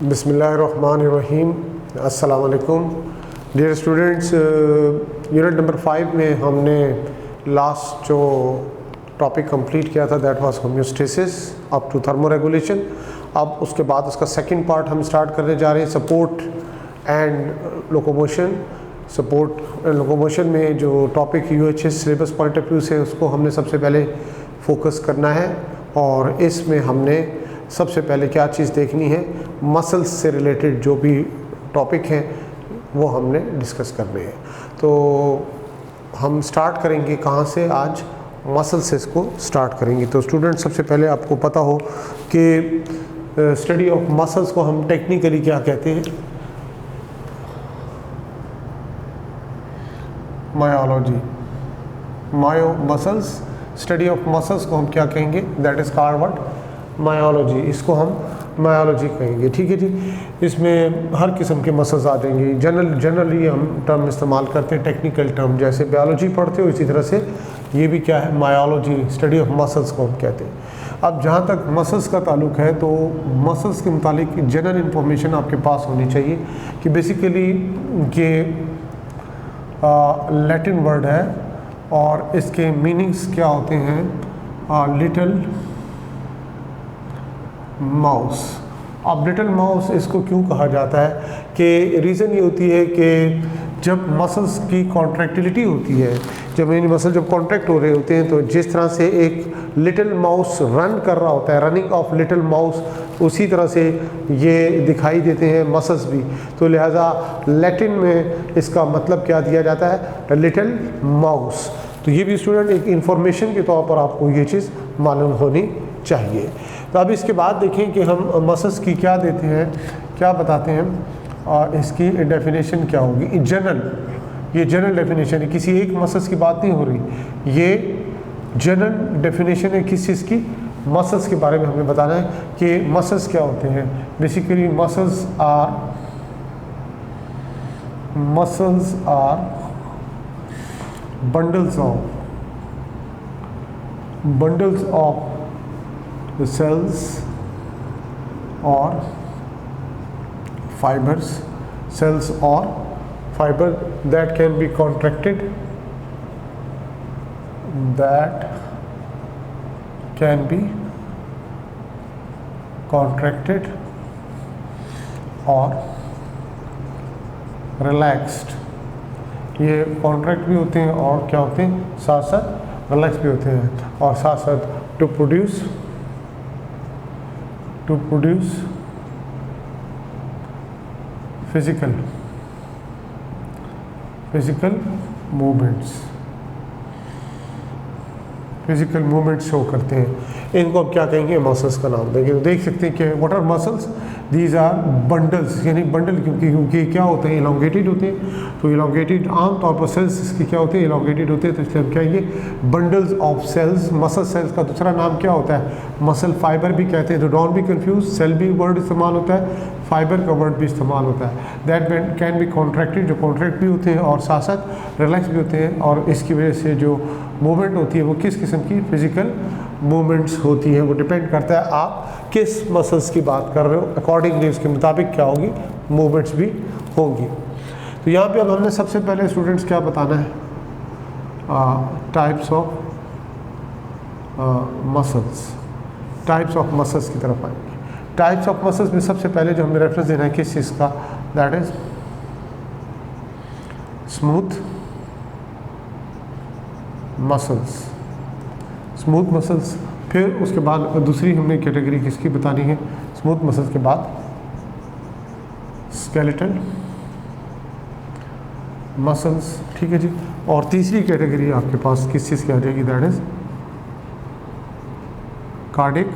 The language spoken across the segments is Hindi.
बिस्मिल्लाहिर्रहमानिर्रहीम। अस्सलाम वालेकुम डियर स्टूडेंट्स। यूनिट नंबर 5 में हमने लास्ट जो टॉपिक कंप्लीट किया था that was homeostasis up to thermoregulation. अब उसके बाद उसका सेकंड पार्ट हम स्टार्ट करने जा रहे हैं, support and locomotion. Support and locomotion में जो topic UHS syllabus point of view से उसको हमने सबसे पहले फोकस करना है, और इसमें हमने सबसे पहले क्या चीज़ देखनी है, मसल्स से रिलेटेड जो भी टॉपिक हैं वो हमने डिस्कस करने हैं। तो हम स्टार्ट करेंगे कहाँ से, आज मसल से इसको स्टार्ट करेंगे। तो स्टूडेंट, सबसे पहले आपको पता हो कि स्टडी ऑफ मसल्स को हम टेक्निकली क्या कहते हैं, myology. Myo muscles, study of muscles को हम क्या कहेंगे, that is called what, myology. इसको हम मायोलॉजी कहेंगे, ठीक है जी। इसमें हर किस्म के मसल्स आ जाएंगे। जनरली हम टर्म इस्तेमाल करते हैं टेक्निकल टर्म, जैसे बायोलॉजी पढ़ते हो इसी तरह से ये भी क्या है, मायोलॉजी, स्टडी ऑफ मसल्स को हम कहते हैं। अब जहाँ तक मसल्स का ताल्लुक है तो मसल्स के मुतालिक जनरल इन्फॉर्मेशन आपके पास होनी चाहिए कि बेसिकली ये लैटिन वर्ड है और इसके मीनिंग्स क्या होते हैं, लिटिल माउस। अब लिटिल माउस इसको क्यों कहा जाता है कि रीज़न ये होती है कि जब मसल्स की कॉन्ट्रैक्टिलिटी होती है, जब इन मसल जब कॉन्ट्रैक्ट हो रहे होते हैं, तो जिस तरह से एक लिटिल माउस रन कर रहा होता है, रनिंग ऑफ लिटिल माउस, उसी तरह से ये दिखाई देते हैं मसल्स भी। तो लिहाजा लैटिन में इसका मतलब क्या दिया जाता है, लिटिल माउस। तो ये भी स्टूडेंट एक इंफॉर्मेशन के तौर पर आपको ये चीज़ मालूम होनी चाहिए। तो अब इसके बाद देखें कि हम मसल्स की क्या देते हैं, क्या बताते हैं, और इसकी डेफिनेशन क्या होगी। जनरल, ये जनरल डेफिनेशन है, किसी एक मसल्स की बात नहीं हो रही, ये जनरल डेफिनेशन है किस चीज़ की, मसल्स के बारे में हमें बताना है कि मसल्स क्या होते हैं। Basically muscles are bundles of the cells or fibers, cells or fiber that can be contracted, or relaxed। ये कॉन्ट्रैक्ट भी होते हैं और क्या होते हैं, साथ साथ रिलैक्स भी होते हैं, और साथ साथ to produce physical movements show करते हैं। इनको अब क्या कहेंगे, मसल्स का नाम देंगे। तो देख सकते हैं कि what are muscles, these are bundles, यानी बंडल क्योंकि क्या होते हैं, इलांगेटेड होते हैं। तो इलांगेटेड आमतौर पर सेल्स इसके क्या होते हैं, इलांगेटेड होते हैं, तो इसलिए हम क्या ये bundles of cells. Muscle cells का दूसरा नाम क्या होता है, मसल फाइबर भी कहते हैं। तो डोंट बी कंफ्यूज, सेल भी वर्ड इस्तेमाल होता है, फाइबर का वर्ड भी इस्तेमाल होता है। दैट कैन बी कॉन्ट्रैक्टेड, जो कॉन्ट्रैक्ट भी होते हैं और साथ साथ रिलैक्स भी होते हैं, और इसकी वजह से जो मूवमेंट होती है वो किस किस्म की फिजिकल मूवमेंट्स होती है। वो डिपेंड करता है आप किस मसल्स की बात कर रहे हो, अकॉर्डिंगली उसके मुताबिक क्या होगी, मूवमेंट्स भी होंगी। तो यहाँ पे अब हमने सबसे पहले स्टूडेंट्स क्या बताना है, टाइप्स ऑफ मसल्स की तरफ आएंगे। टाइप्स ऑफ मसल्स में सबसे पहले जो हमें रेफरेंस देना है किस चीज़ का, दैट इज स्मूथ मसल्स। फिर उसके बाद दूसरी हमने कैटेगरी किसकी बतानी है, स्मूथ मसल्स के बाद स्केलेटल मसल्स, ठीक है जी। और तीसरी कैटेगरी आपके पास किस चीज़ की आ जाएगी, दैट इज कार्डिक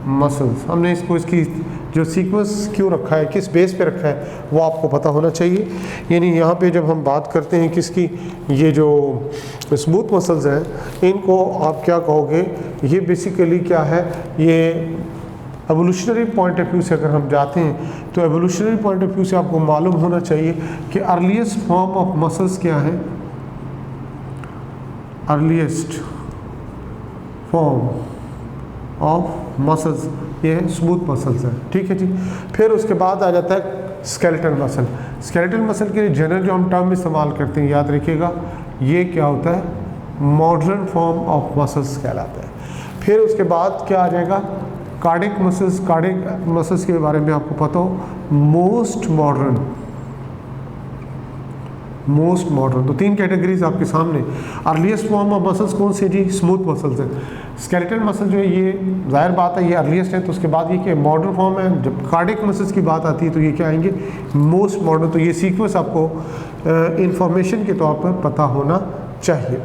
मसल्स। हमने इसकी जो सीक्वेंस क्यों रखा है, किस बेस पे रखा है, वो आपको पता होना चाहिए। यानी यहाँ पे जब हम बात करते हैं किसकी, ये जो स्मूथ मसल्स हैं, इनको आप क्या कहोगे, ये बेसिकली क्या है, ये एवोल्यूशनरी पॉइंट ऑफ व्यू से अगर हम जाते हैं तो एवोल्यूशनरी पॉइंट ऑफ व्यू से आपको मालूम होना चाहिए कि अर्लीस्ट फॉर्म ऑफ मसल्स क्या है, अर्लीस्ट फॉर्म of muscles ये स्मूथ मसल्स है, ठीक है जी। फिर उसके बाद आ जाता है स्केलेटल मसल। स्केलेटल मसल के लिए जनरल जो हम टर्म इस्तेमाल करते हैं, याद रखिएगा, ये क्या होता है, मॉडर्न फॉर्म ऑफ मसल्स कहलाता है। फिर उसके बाद क्या आ जाएगा, कार्डिक मसल्स। कार्डिक मसल्स के बारे में आपको पता हो, मोस्ट मॉडर्न। तो 3 कैटेगरीज आपके सामने। अर्लीस्ट फॉर्म ऑफ मसल्स कौन से जी, स्मूथ मसल्स है। स्केलेटल मसल जो है ये जाहिर बात है ये अर्लीस्ट है, तो उसके बाद ये क्या मॉडर्न फॉर्म है। जब कार्डिक मसल्स की बात आती है तो ये क्या आएंगे, मोस्ट मॉडर्न। तो ये सीक्वेंस आपको इंफॉर्मेशन के तौर पर पता होना चाहिए।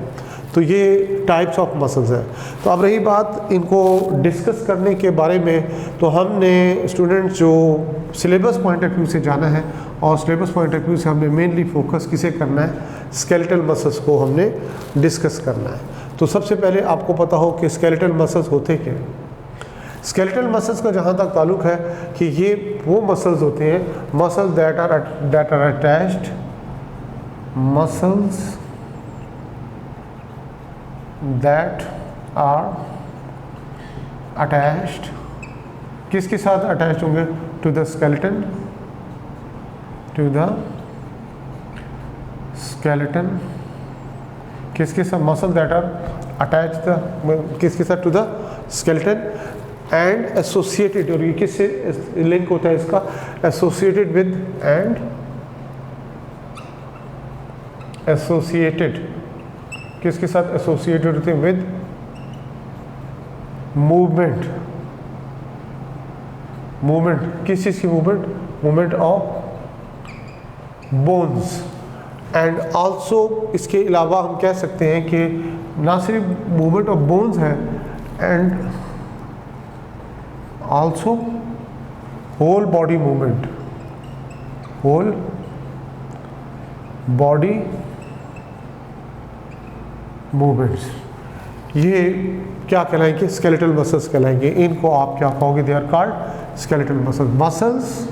तो ये टाइप्स ऑफ मसल्स है। तो अब रही बात इनको डिस्कस करने के बारे में, तो हमने स्टूडेंट्स जो सिलेबस पॉइंट ऑफ व्यू से जाना है, और सिलेबस पॉइंट ऑफ व्यू से हमने मेनली फोकस किसे करना है, स्केलेटल मसल्स को हमने डिस्कस करना है। तो सबसे पहले आपको पता हो कि स्केलेटल मसल्स होते क्या हैं। स्केलेटल मसल्स का जहाँ तक ताल्लुक है कि ये वो मसल्स होते हैं, muscles that are attached, muscles that are attached, किसके साथ अटैच होंगे, टू द स्केलेटन, किसके साथ, मसल दैट आर अटैच किसके साथ, to the skeleton and associated. और ये किससे लिंक होता है इसका, एसोसिएटेड विद एंड एसोसिएटेड, किसके साथ एसोसिएटेड होते हैं, विद मूवमेंट। किस चीज़ की movement, movement of bones. And also इसके अलावा हम कह सकते हैं कि ना सिर्फ मूवमेंट ऑफ बोन्स है, and also whole body movement, whole body movements. ये क्या कहलाएंगे, स्केलेटल मसल्स कहलाएंगे। इनको आप क्या कहोगे, they are called skeletal muscles. Muscles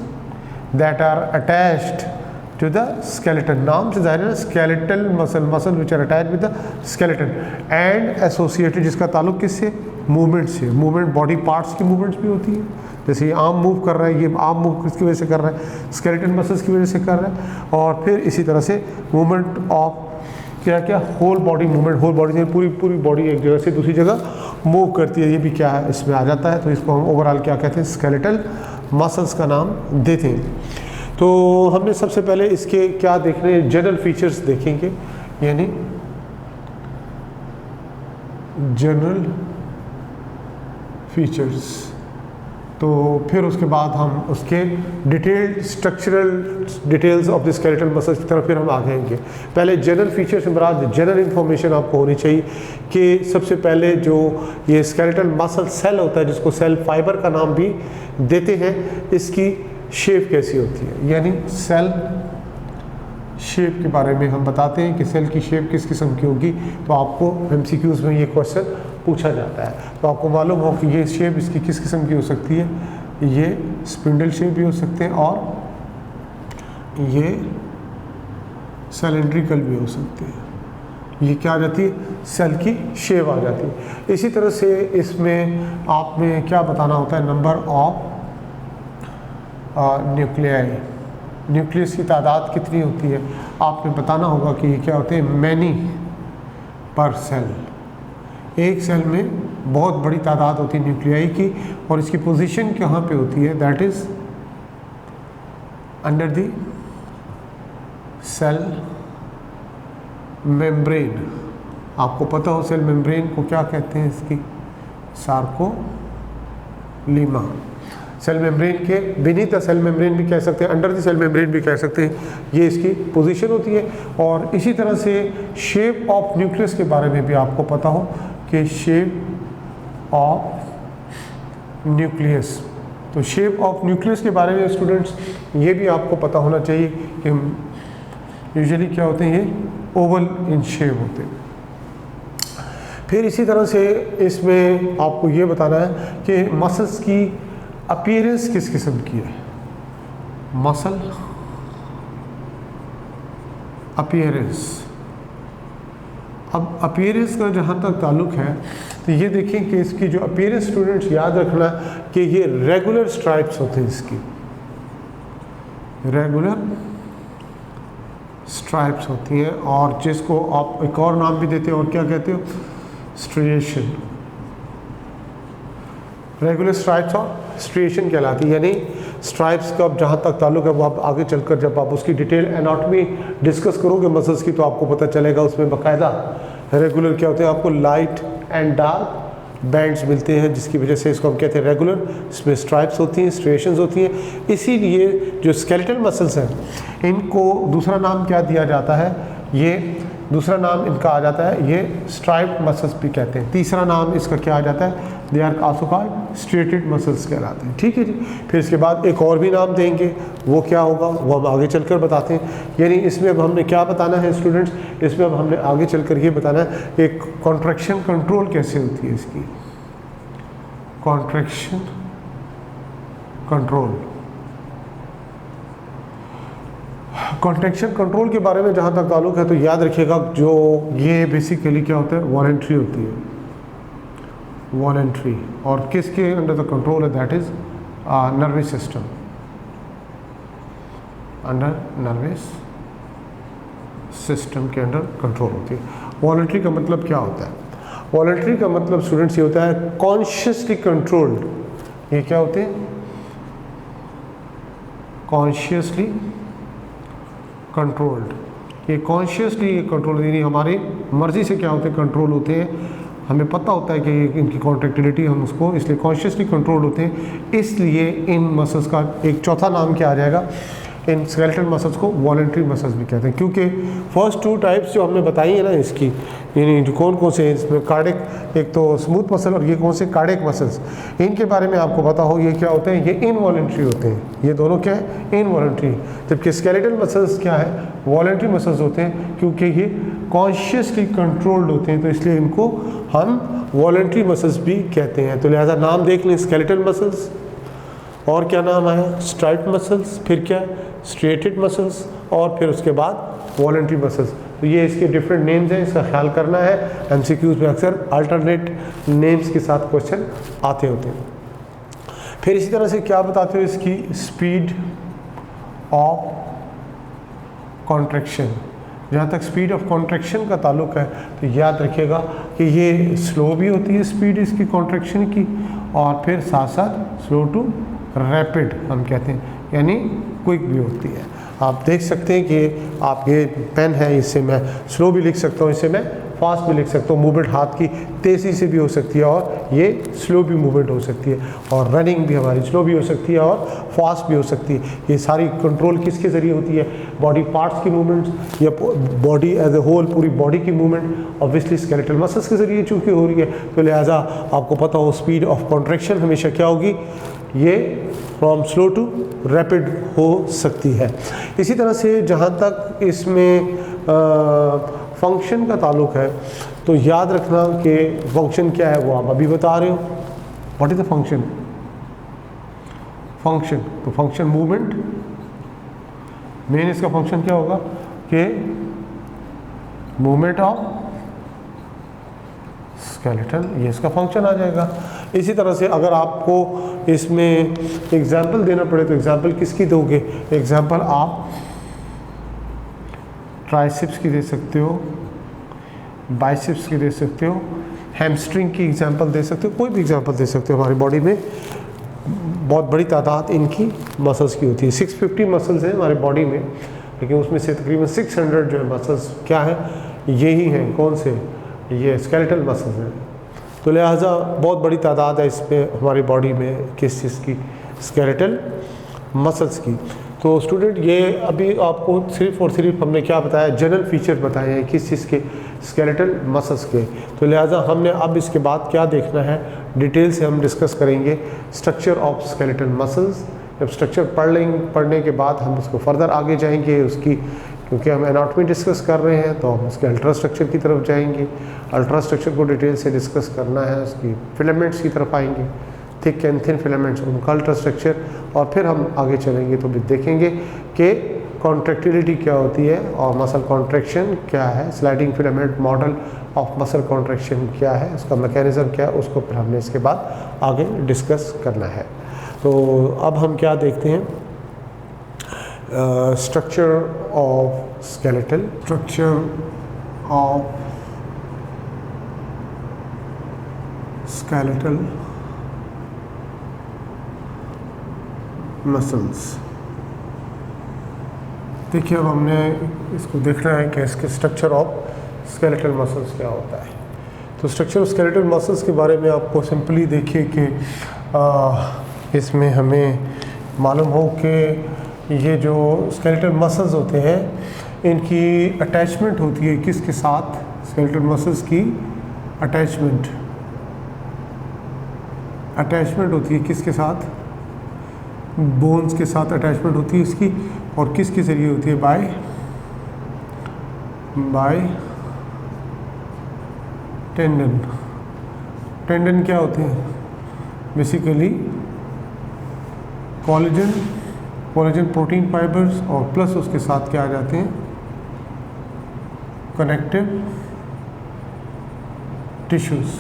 that are attached to the skeleton, नाम से जाहिर है skeletal muscle which are attach with the skeleton and associated, जिसका ताल्लुक किससे, मूवमेंट से। मूवमेंट बॉडी पार्ट्स की मूवमेंट्स भी होती है, जैसे ये आर्म मूव कर रहा है, ये आर्म मूव किसकी वजह से कर रहा है, स्केलेटन मसल्स की वजह से कर रहा है। और फिर इसी तरह से मूवमेंट ऑफ क्या whole body movement, whole body से पूरी बॉडी एक जगह से दूसरी जगह मूव करती है, ये भी क्या है इसमें आ जाता है। तो इसको हम ओवरऑल क्या कहते हैं, स्केलेटल मसल्स का नाम देते हैं। तो हमने सबसे पहले इसके क्या देखने, जनरल फीचर्स देखेंगे, यानी जनरल फीचर्स। तो फिर उसके बाद हम उसके detailed structural details of the skeletal muscles की तरफ फिर हम आगे आएंगे। पहले जनरल फीचर्स से मुराद जनरल इंफॉर्मेशन आपको होनी चाहिए कि सबसे पहले जो ये स्केलेटल मसल सेल होता है, जिसको सेल फाइबर का नाम भी देते हैं, इसकी शेप कैसी होती है, यानी सेल शेप के बारे में हम बताते हैं कि सेल की शेप किस किस्म की होगी। तो आपको MCQs में ये क्वेश्चन पूछा जाता है, तो आपको मालूम हो कि ये शेप इसकी किस किस्म की हो सकती है। ये स्पिंडल शेप भी हो सकते हैं और ये सिलेंड्रिकल भी हो सकते हैं। ये क्या आ जाती है, सेल की शेप आ जाती है। इसी तरह से इसमें आपने क्या बताना होता है, नंबर ऑफ न्यूक्लियाई, न्यूक्लियस की तादाद कितनी होती है आपने बताना होगा कि ये क्या होते हैं, मैनी पर सेल। एक सेल में बहुत बड़ी तादाद होती है न्यूक्लियाई की, और इसकी पोजीशन कहाँ पे होती है, that is under the cell membrane. आपको पता हो सेल मेम्ब्रेन को क्या कहते हैं, इसकी सार्कोलीमा। सेल मेम्ब्रेन के बीनीथ द सेल मेम्ब्रेन भी कह सकते हैं, अंडर द सेल मेम्ब्रेन भी कह सकते हैं, ये इसकी पोजीशन होती है। और इसी तरह से शेप ऑफ न्यूक्लियस के बारे में भी आपको पता हो कि शेप ऑफ न्यूक्लियस। तो शेप ऑफ न्यूक्लियस के बारे में स्टूडेंट्स ये भी आपको पता होना चाहिए कि यूजुअली क्या होते हैं, ये ओवल इन शेप होते हैं। फिर इसी तरह से इसमें आपको ये बताना है कि मसल्स की अपीयरेंस किस किस्म की है, मसल अपीयरेंस। अब अपीयरेंस का जहाँ तक ताल्लुक है तो ये देखें कि इसकी जो अपीयरेंस स्टूडेंट्स याद रखना कि ये रेगुलर स्ट्राइप्स होते हैं, इसकी रेगुलर स्ट्राइप्स होती हैं, और जिसको आप एक और नाम भी देते हो, और क्या कहते हो, स्ट्रिएशन। रेगुलर स्ट्राइप्स और स्ट्रिएशन कहलाती है। यानी स्ट्राइप्स का जहाँ तक ताल्लुक है वो आप आगे चलकर जब आप उसकी डिटेल एनाटॉमी डिस्कस करोगे मसल्स की तो आपको पता चलेगा। उसमें बाकायदा रेगुलर क्या होते हैं, आपको लाइट एंड डार्क बैंड्स मिलते हैं, जिसकी वजह से इसको हम कहते हैं रेगुलर। इसमें स्ट्राइप्स होती हैं, स्ट्रिएशंस होती हैं। इसीलिए जो स्केलेटल मसल्स हैं इनको दूसरा नाम क्या दिया जाता है, ये दूसरा नाम इनका आ जाता है, ये स्ट्राइप मसल्स भी कहते हैं। तीसरा नाम इसका क्या आ जाता है, they are also called striated muscles कहलाते हैं। ठीक है जी। फिर इसके बाद एक और भी नाम देंगे, वो क्या होगा वो हम आगे चलकर बताते हैं। यानी इसमें अब हमने क्या बताना है स्टूडेंट्स, इसमें अब हमने आगे चलकर ये बताना है कि कॉन्ट्रैक्शन कंट्रोल कैसे होती है इसकी, कॉन्ट्रैक्शन कंट्रोल। कॉन्ट्रैक्शन कंट्रोल के बारे में जहाँ तक ताल्लुक है तो याद रखिएगा जो ये बेसिकली क्या होता है, वॉलंटरी होती है, वॉलंटरी। और किसके अंडर द कंट्रोल है, that is nervous system, under nervous system के अंडर कंट्रोल होती है। वॉलंटरी का मतलब क्या होता है, वॉलंटरी का मतलब स्टूडेंट्स ये होता है कॉन्शियसली कंट्रोल्ड। ये क्या होते हैं, कॉन्शियसली कंट्रोल्ड। ये कॉन्शियसली कंट्रोल यानी हमारी मर्जी से क्या होते हैं, कंट्रोल होते हैं। हमें पता होता है कि इनकी कॉन्ट्रैक्टिलिटी हम उसको इसलिए कॉन्शियसली कंट्रोल होते हैं। इसलिए इन मसल्स का एक चौथा नाम क्या आ जाएगा, इन स्केलेटल मसल्स को वॉलंटरी मसल्स भी कहते हैं। क्योंकि फर्स्ट टू टाइप्स जो हमने बताई है ना इसकी, यानी जो कौन कौन से इसमें कार्डिक, एक तो स्मूथ मसल और ये कौन से कार्डिक मसल्स, इनके बारे में आपको पता हो ये क्या होते हैं, ये इनवॉलंटरी होते हैं। ये दोनों क्या है, इनवॉलंटरी। जबकि स्केलेटल मसल्स क्या है, वॉलंटरी मसल्स होते हैं, क्योंकि ये कॉन्शियसली कंट्रोल्ड होते हैं तो इसलिए इनको हम वॉलंटरी मसल्स भी कहते हैं। तो लिहाजा नाम देख लें, स्केलेटल मसल्स, और क्या नाम आया, स्ट्राइप मसल्स, फिर क्या स्ट्रेटेड मसल्स, और फिर उसके बाद वॉलंटरी मसल्स। तो ये इसके डिफरेंट नेम्स हैं, इसका ख्याल करना है। एमसीक्यूज में अक्सर अल्टरनेट नेम्स के साथ क्वेश्चन आते होते हैं। फिर इसी तरह से क्या बताते हो, इसकी स्पीड ऑफ कॉन्ट्रैक्शन। जहाँ तक स्पीड ऑफ कॉन्ट्रैक्शन का ताल्लुक है तो याद रखिएगा कि ये स्लो भी होती है स्पीड इसकी कॉन्ट्रैक्शन की, और फिर साथ साथ स्लो टू रैपिड हम कहते हैं, यानी क्विक भी होती है। आप देख सकते हैं कि आप ये पेन है, इससे मैं स्लो भी लिख सकता हूँ, इससे मैं फास्ट भी लिख सकता हूँ। मूवमेंट हाथ की तेज़ी से भी हो सकती है और ये स्लो भी मूवमेंट हो सकती है, और रनिंग भी हमारी स्लो भी हो सकती है और फास्ट भी हो सकती है। ये सारी कंट्रोल किसके ज़रिए होती है, बॉडी पार्ट्स की मूवमेंट्स या बॉडी एज ए होल, पूरी बॉडी की मूवमेंट ऑब्वियसली स्केलेटल मसल्स के ज़रिए चूँकि हो रही है। तो लिहाजा आपको पता हो स्पीड ऑफ कॉन्ट्रैक्शन हमेशा क्या होगी, ये फ्रॉम स्लो टू रैपिड हो सकती है। इसी तरह से जहाँ तक इसमें फंक्शन का ताल्लुक है तो याद रखना कि फंक्शन क्या है वो आप अभी बता रहे हो। What is the function, function तो फंक्शन मूवमेंट, मेन इसका फंक्शन क्या होगा कि मूवमेंट ऑफ स्केलेटल, ये इसका फंक्शन आ जाएगा। इसी तरह से अगर आपको इसमें एग्जाम्पल देना पड़े तो एग्जाम्पल किसकी दोगे, एग्जाम्पल आप ट्राइसेप्स की दे सकते हो, बाइसेप्स की दे सकते हो, हैमस्ट्रिंग की एग्जाम्पल दे सकते हो, कोई भी एग्जाम्पल दे सकते हो। हमारी बॉडी में बहुत बड़ी तादाद इनकी मसल्स की होती है, 650 मसल्स हैं हमारी बॉडी में, लेकिन उसमें से तकरीबन 600 जो है मसल्स क्या है, यही हैं, कौन से, ये स्केलेटल मसल्स हैं। तो लिहाजा बहुत बड़ी तादाद है इसमें हमारी बॉडी में किस चीज़ की, स्केलेटल मसल्स की। तो स्टूडेंट ये अभी आपको सिर्फ और सिर्फ हमने क्या बताया, जनरल फीचर बताए हैं किस चीज़ के, स्केलेटल मसल्स के। तो लिहाजा हमने अब इसके बाद क्या देखना है, डिटेल से हम डिस्कस करेंगे स्ट्रक्चर ऑफ स्केलेटल मसल्स। जब स्ट्रक्चर पढ़ने के बाद हम उसको फर्दर आगे जाएंगे उसकी, क्योंकि हम एनाटॉमी डिस्कस कर रहे हैं तो हम उसके अल्ट्रा स्ट्रक्चर की तरफ जाएंगे। अल्ट्रा स्ट्रक्चर को डिटेल से डिस्कस करना है, उसकी फिलामेंट्स की तरफ आएंगे, थिक एंड थिन फिलामेंट्स, उनका अल्ट्रा स्ट्रक्चर, और फिर हम आगे चलेंगे तो भी देखेंगे कि कॉन्ट्रैक्टिलिटी क्या होती है और मसल कॉन्ट्रैक्शन क्या है, sliding filament model of muscle contraction क्या है, उसका मैकेनिज्म क्या है, उसको फिर हमने इसके बाद आगे डिस्कस करना है। तो अब हम क्या देखते हैं, structure of skeletal, structure of skeletal muscles. देखिए अब हमने इसको देखना है कि इसके स्ट्रक्चर ऑफ स्केलेटल मसल्स क्या होता है। तो स्ट्रक्चर ऑफ स्केलेटल मसल्स के बारे में आपको सिंपली देखिए कि इसमें हमें मालूम हो कि ये जो स्केलेटल मसल्स होते हैं इनकी अटैचमेंट होती है किसके साथ, स्केलेटल मसल्स की अटैचमेंट होती है किसके साथ, बोन्स के साथ अटैचमेंट होती है इसकी, और किसके ज़रिए होती है, बाय टेंडन। टेंडन क्या होते हैं, बेसिकली कोलेजन प्रोटीन फाइबर्स, और प्लस उसके साथ क्या आ जाते हैं, connective tissues.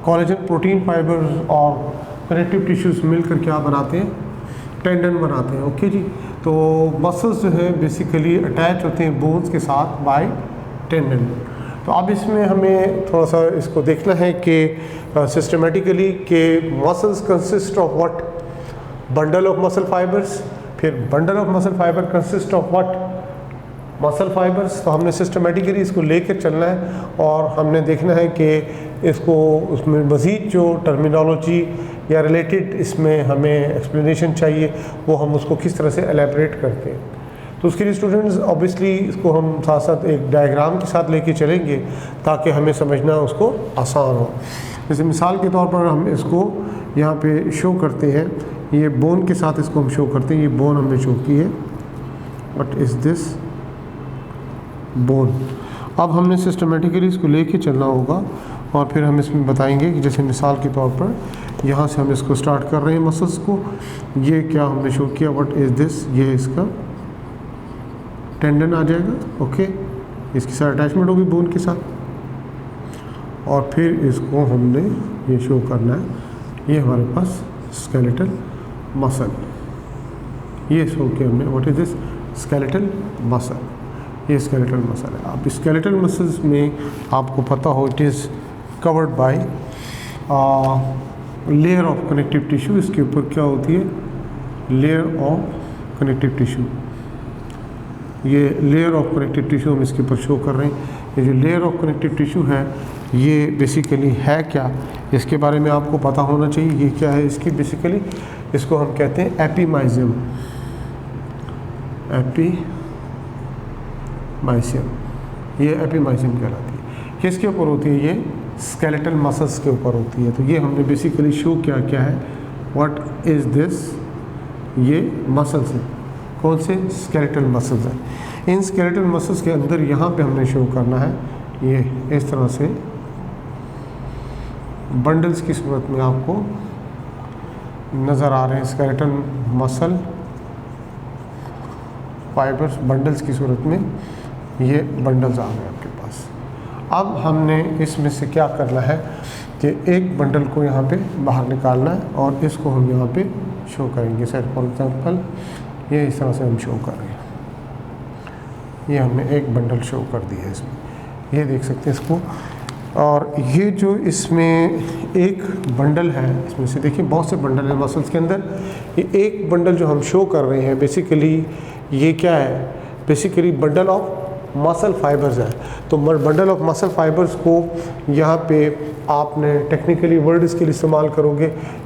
Collagen protein fibres और कनेक्टिव टिश्यूज़ मिलकर क्या बनाते हैं, टेंडन बनाते हैं। ओके जी। तो मसल्स जो है बेसिकली अटैच होते हैं बोन्स के साथ बाय टेंडन। तो अब इसमें हमें थोड़ा सा इसको देखना है कि सिस्टमेटिकली कि muscles consist of what, bundle of muscle fibres, फिर bundle of muscle fibre consist of what, muscle fibres. तो हमने सिस्टमेटिकली इसको लेकर चलना है और हमने देखना है कि इसको उसमें मज़ीद जो टर्मिनोलॉजी या रिलेटेड इसमें हमें एक्सप्लेनेशन चाहिए वो हम उसको किस तरह से एलैबोरेट करते हैं। तो उसके लिए स्टूडेंट्स ऑब्वियसली इसको हम साथ साथ एक डायग्राम के साथ लेके चलेंगे ताकि हमें समझना उसको आसान हो। जैसे मिसाल के तौर पर हम इसको यहाँ पे शो करते हैं, ये बोन के साथ इसको हम शो करते हैं, ये बोन हमने शो की है, व्हाट इज़ दिस बोन। अब हमने सिस्टमेटिकली इसको लेके चलना होगा और फिर हम इसमें बताएंगे कि जैसे मिसाल के तौर पर यहाँ से हम इसको स्टार्ट कर रहे हैं मसल्स को, ये क्या हमने शो किया, व्हाट इज़ दिस, ये इसका टेंडन आ जाएगा। ओके, इसके साथ अटैचमेंट होगी बोन के साथ, और फिर इसको हमने ये शो करना है, ये हमारे पास स्केलेटल मसल, ये शो किया हमने, what is this, skeletal muscle, ये स्केलेटल मसल है। अब स्केलेटल मसल्स में आपको पता हो it is covered by layer of connective tissue. इसके ऊपर क्या होती है, लेयर ऑफ कनेक्टिव टिश्यू। ये लेयर ऑफ कनेक्टिव टिश्यू हम इसके ऊपर शो कर रहे हैं। ये जो लेयर ऑफ कनेक्टिव टिश्यू है ये बेसिकली है क्या, इसके बारे में आपको पता होना चाहिए। ये क्या है इसकी, बेसिकली इसको हम कहते हैं एपीमाइजियम। ये एपीमाइजियम कहलाती है। किसके ऊपर होती है, ये स्केलेटल मसल्स के ऊपर होती है। तो ये हमने बेसिकली शो क्या है, व्हाट इज़ दिस, ये मसल्स हैं, कौन से, स्केलेटल मसल्स हैं। इन स्केलेटल मसल्स के अंदर यहाँ पे हमने शो करना है, ये इस तरह से बंडल्स की सूरत में आपको नज़र आ रहे हैं, स्केलेटल मसल फाइबर्स बंडल्स की सूरत में ये बंडल्स आ गए आपके पास। अब हमने इसमें से क्या करना है कि एक बंडल को यहाँ पे बाहर निकालना है और इसको हम यहाँ पे शो करेंगे। सर फॉर एग्जांपल ये इस तरह से हम शो कर रहे हैं, ये हमने एक बंडल शो कर दिया है इसमें, ये देख सकते हैं इसको। और ये जो इसमें एक बंडल है, इसमें से देखिए बहुत से बंडल हैं मसल्स के अंदर, ये एक बंडल जो हम शो कर रहे हैं बेसिकली ये क्या है, basically bundle of muscle fibres है। तो बंडल ऑफ मसल फाइबर्स को यहाँ पे आपने टेक्निकली वर्ड इसके लिए इस्तेमाल करोगे,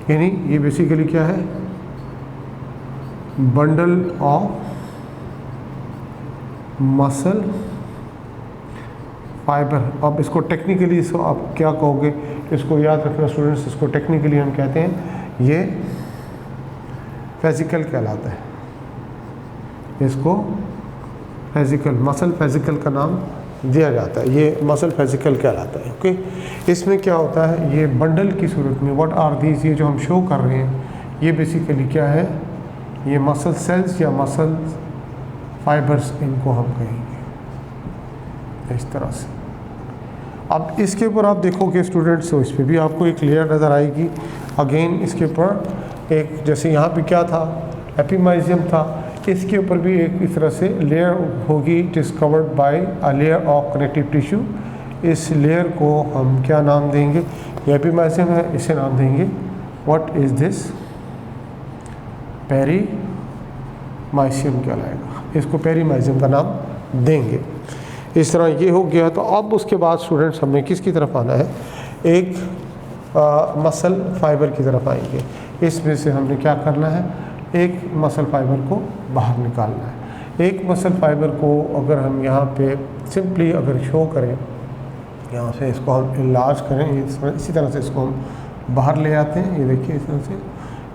यानी ये बेसिकली क्या है, बंडल ऑफ मसल फाइबर। अब इसको टेक्निकली इसको आप क्या कहोगे, इसको याद रखना स्टूडेंट्स, इसको टेक्निकली हम कहते हैं ये फेजिकल कहलाता है, इसको फेजिकल, मसल फेजिकल का नाम दिया जाता है, ये मसल फेजिकल कहलाता है। ओके, इसमें क्या होता है, ये बंडल की सूरत में व्हाट आर दीज, ये जो हम शो कर रहे हैं ये बेसिकली क्या है, ये मसल सेल्स या मसल फाइबर्स इनको हम कहेंगे इस तरह से। अब इसके ऊपर आप देखोगे स्टूडेंट्स, तो इस पर भी आपको एक लेयर नज़र आएगी। अगेन इसके ऊपर एक, जैसे यहाँ पे क्या था, एपिमाइजियम था, इसके ऊपर भी एक इस तरह से लेयर होगी, it is covered by a layer of connective tissue. इस लेयर को हम क्या नाम देंगे, ये एपिमाइजियम है, इसे नाम देंगे व्हाट इज़ दिस, पेरीमाइसियम कहलाएगा, इसको पेरीमाइसियम का नाम देंगे। इस तरह ये हो गया। तो अब उसके बाद स्टूडेंट्स हमें किसकी तरफ आना है, एक मसल फाइबर की तरफ आएंगे। इसमें से हमने क्या करना है, एक मसल फाइबर को बाहर निकालना है। एक मसल फाइबर को अगर हम यहाँ पे सिंपली अगर शो करें, यहाँ से इसको हम इलाज करें, इसी तरह से इसको हम बाहर ले आते हैं। ये देखिए इस तरह से,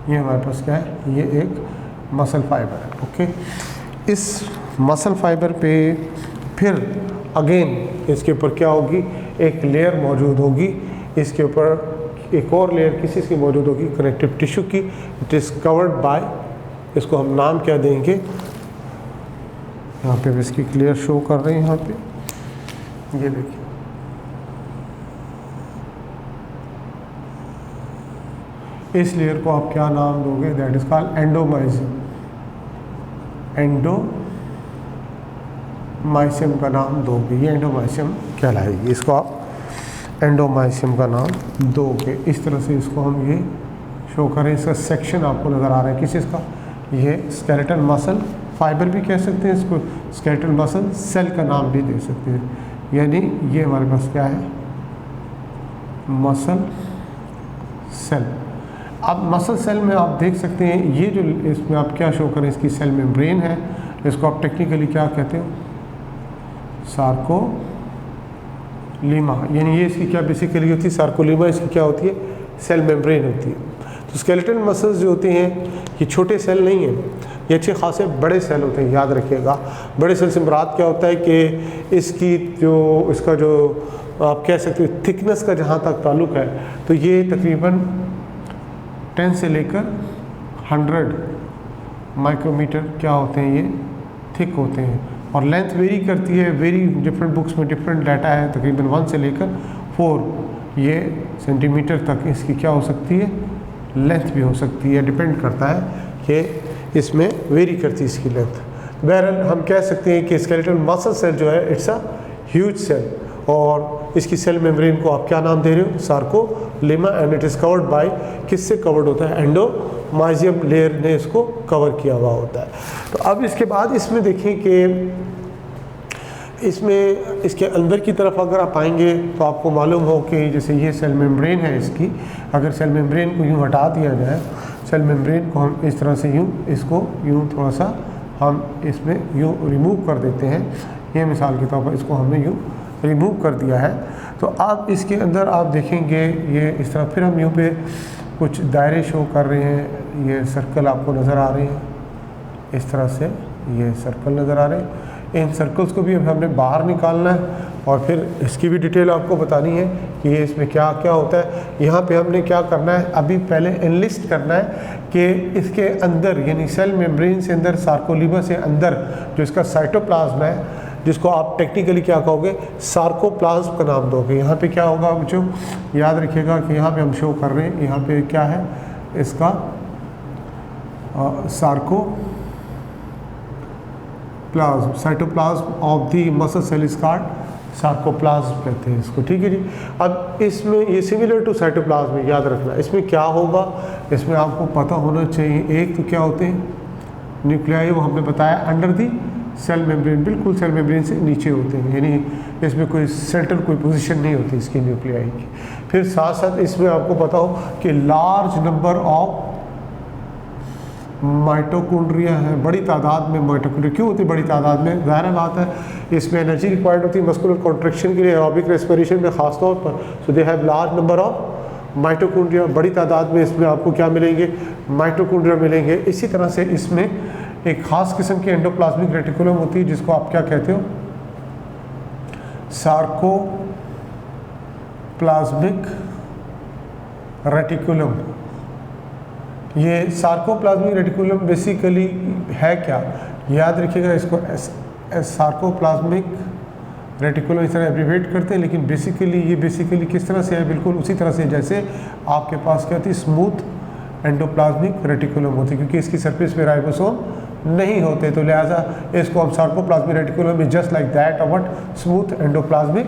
ये हमारे पास क्या है, ये एक मसल फाइबर है। ओके, इस मसल फाइबर पे फिर अगेन इसके ऊपर क्या होगी, एक लेयर मौजूद होगी, इसके ऊपर एक और लेयर किसी की मौजूद होगी कनेक्टिव टिश्यू की। इट इज़ कवर्ड बाय, इसको हम नाम क्या देंगे, यहाँ पे भी इसकी क्लियर शो कर रहे हैं, यहाँ पे ये देखिए, इस लेयर को आप क्या नाम दोगे, that is called endomysium. Endomysium का नाम दोगे, ये एंडोमाइसियम कहलाएगी, इसको आप एंडोमाइसियम का नाम दोगे। इस तरह से इसको हम ये शो करें। इसका सेक्शन आपको नज़र आ रहा है किस चीज़ का, ये स्केलेटल मसल फाइबर भी कह सकते हैं इसको, स्केलेटल मसल सेल का नाम भी दे सकते हैं। यानी ये हमारे पास क्या है, मसल सेल। अब मसल सेल में आप देख सकते हैं, ये जो इसमें आप क्या शो करें, इसकी सेल मेम्ब्रेन है, इसको आप टेक्निकली क्या कहते हो, सार्कोलीमा। यानी ये इसकी क्या बेसिकली होती है, सार्कोलीमा इसकी क्या होती है, सेल मेम्ब्रेन होती है। तो स्केलेटल मसल्स जो होते हैं ये छोटे सेल नहीं हैं, ये अच्छे खासे बड़े सेल होते हैं, याद रखिएगा। बड़े सेल से मुराद क्या होता है कि इसकी जो इसका जो आप कह सकते हो थिकनेस का जहाँ तक ताल्लुक़ है, तो ये तकरीबन 10 से लेकर 100 माइक्रोमीटर क्या होते हैं, ये थिक होते हैं। और लेंथ वेरी करती है, वेरी डिफरेंट बुक्स में डिफरेंट डाटा है, तकरीबन 1 से लेकर 4 ये सेंटीमीटर तक इसकी क्या हो सकती है, लेंथ भी हो सकती है। डिपेंड करता है कि इसमें वेरी करती है इसकी लेंथ। बहरहाल हम कह सकते हैं कि स्केलेटल मसल सेल जो है इट्स अ ह्यूज सेल, और इसकी सेल मेम्ब्रेन को आप क्या नाम दे रहे हो, सार्कोलीमा, and it is covered by, किससे कवर्ड होता है, एंडोमाइसियम लेयर ने इसको कवर किया हुआ होता है। तो अब इसके बाद इसमें देखें कि इसमें इसके अंदर की तरफ अगर आप आएंगे तो आपको मालूम हो कि जैसे ये सेल मेम्ब्रेन है इसकी, अगर सेल मेम्ब्रेन को यूँ हटा दिया जाए, सेल मेम्ब्रेन को हम इस तरह से यूँ इसको यूँ थोड़ा सा हम इसमें यूँ रिमूव कर देते हैं, ये मिसाल के तौर पर इसको हमने यूँ रिमूव कर दिया है। तो आप इसके अंदर आप देखेंगे ये इस तरह, फिर हम यूँ पे कुछ दायरे शो कर रहे हैं, ये सर्कल आपको नज़र आ रहे हैं, इस तरह से ये सर्कल नज़र आ रहे हैं। इन सर्कल्स को भी अब हमने बाहर निकालना है, और फिर इसकी भी डिटेल आपको बतानी है कि ये इसमें क्या क्या होता है। यहाँ पे हमने क्या करना है, अभी पहले एनलिस्ट करना है कि इसके अंदर यानी सेल मेम्ब्रेन से अंदर, सार्कोलीमा से अंदर जो इसका साइटोप्लाज्म है, जिसको आप टेक्निकली क्या कहोगे, सार्कोप्लाज्म का नाम दोगे। यहाँ पे क्या होगा बच्चों, याद रखिएगा कि यहाँ पे हम शो कर रहे हैं, यहाँ पे क्या है इसका sarcoplasm, cytoplasm of the muscle cell is called sarcoplasm कहते हैं इसको, ठीक है जी। अब इसमें ये सिमिलर टू साइटोप्लाज्म, याद रखना। इसमें क्या होगा, इसमें आपको पता होना चाहिए, एक तो क्या होते हैं न्यूक्लियाई, वो हमने बताया अंडर दी सेल मेम्ब्रेन, बिल्कुल सेल मेम्ब्रेन से नीचे होते हैं, यानी इसमें कोई सेंट्रल कोई पोजीशन नहीं होती इसकी न्यूक्लियाई की। फिर साथ साथ इसमें आपको पता हो कि लार्ज नंबर ऑफ माइटोकॉन्ड्रिया है, बड़ी तादाद में माइटोकॉन्ड्रिया। क्यों होती है बड़ी तादाद में, ज़ाहिर बात है इसमें एनर्जी रिक्वायर्ड होती है मस्कुलर कॉन्ट्रैक्शन के लिए, एरोबिक रेस्पिरेशन में ख़ास तौर पर। So they have large number of mitochondria, बड़ी तादाद में इसमें आपको क्या मिलेंगे, माइटोकॉन्ड्रिया मिलेंगे। इसी तरह से इसमें एक ख़ास किस्म की एंडोप्लाज्मिक रेटिकुलम होती है, जिसको आप क्या कहते हो, सार्कोप्लाज्मिक रेटिकुलम। ये सार्कोप्लाज्मिक रेटिकुलम बेसिकली है क्या, याद रखिएगा इसको सार्कोप्लाज्मिक रेटिकुलम इस तरह एब्रीवेट करते हैं, लेकिन बेसिकली ये बेसिकली किस तरह से है, बिल्कुल उसी तरह से जैसे आपके पास क्या होती है, स्मूथ एंडोप्लाज्मिक रेटिकुलम होती है, क्योंकि इसकी सरफेस पे राइबोसोम नहीं होते, तो लिहाजा इसको हम sarcoplasmic reticulum is just like that of what, smooth endoplasmic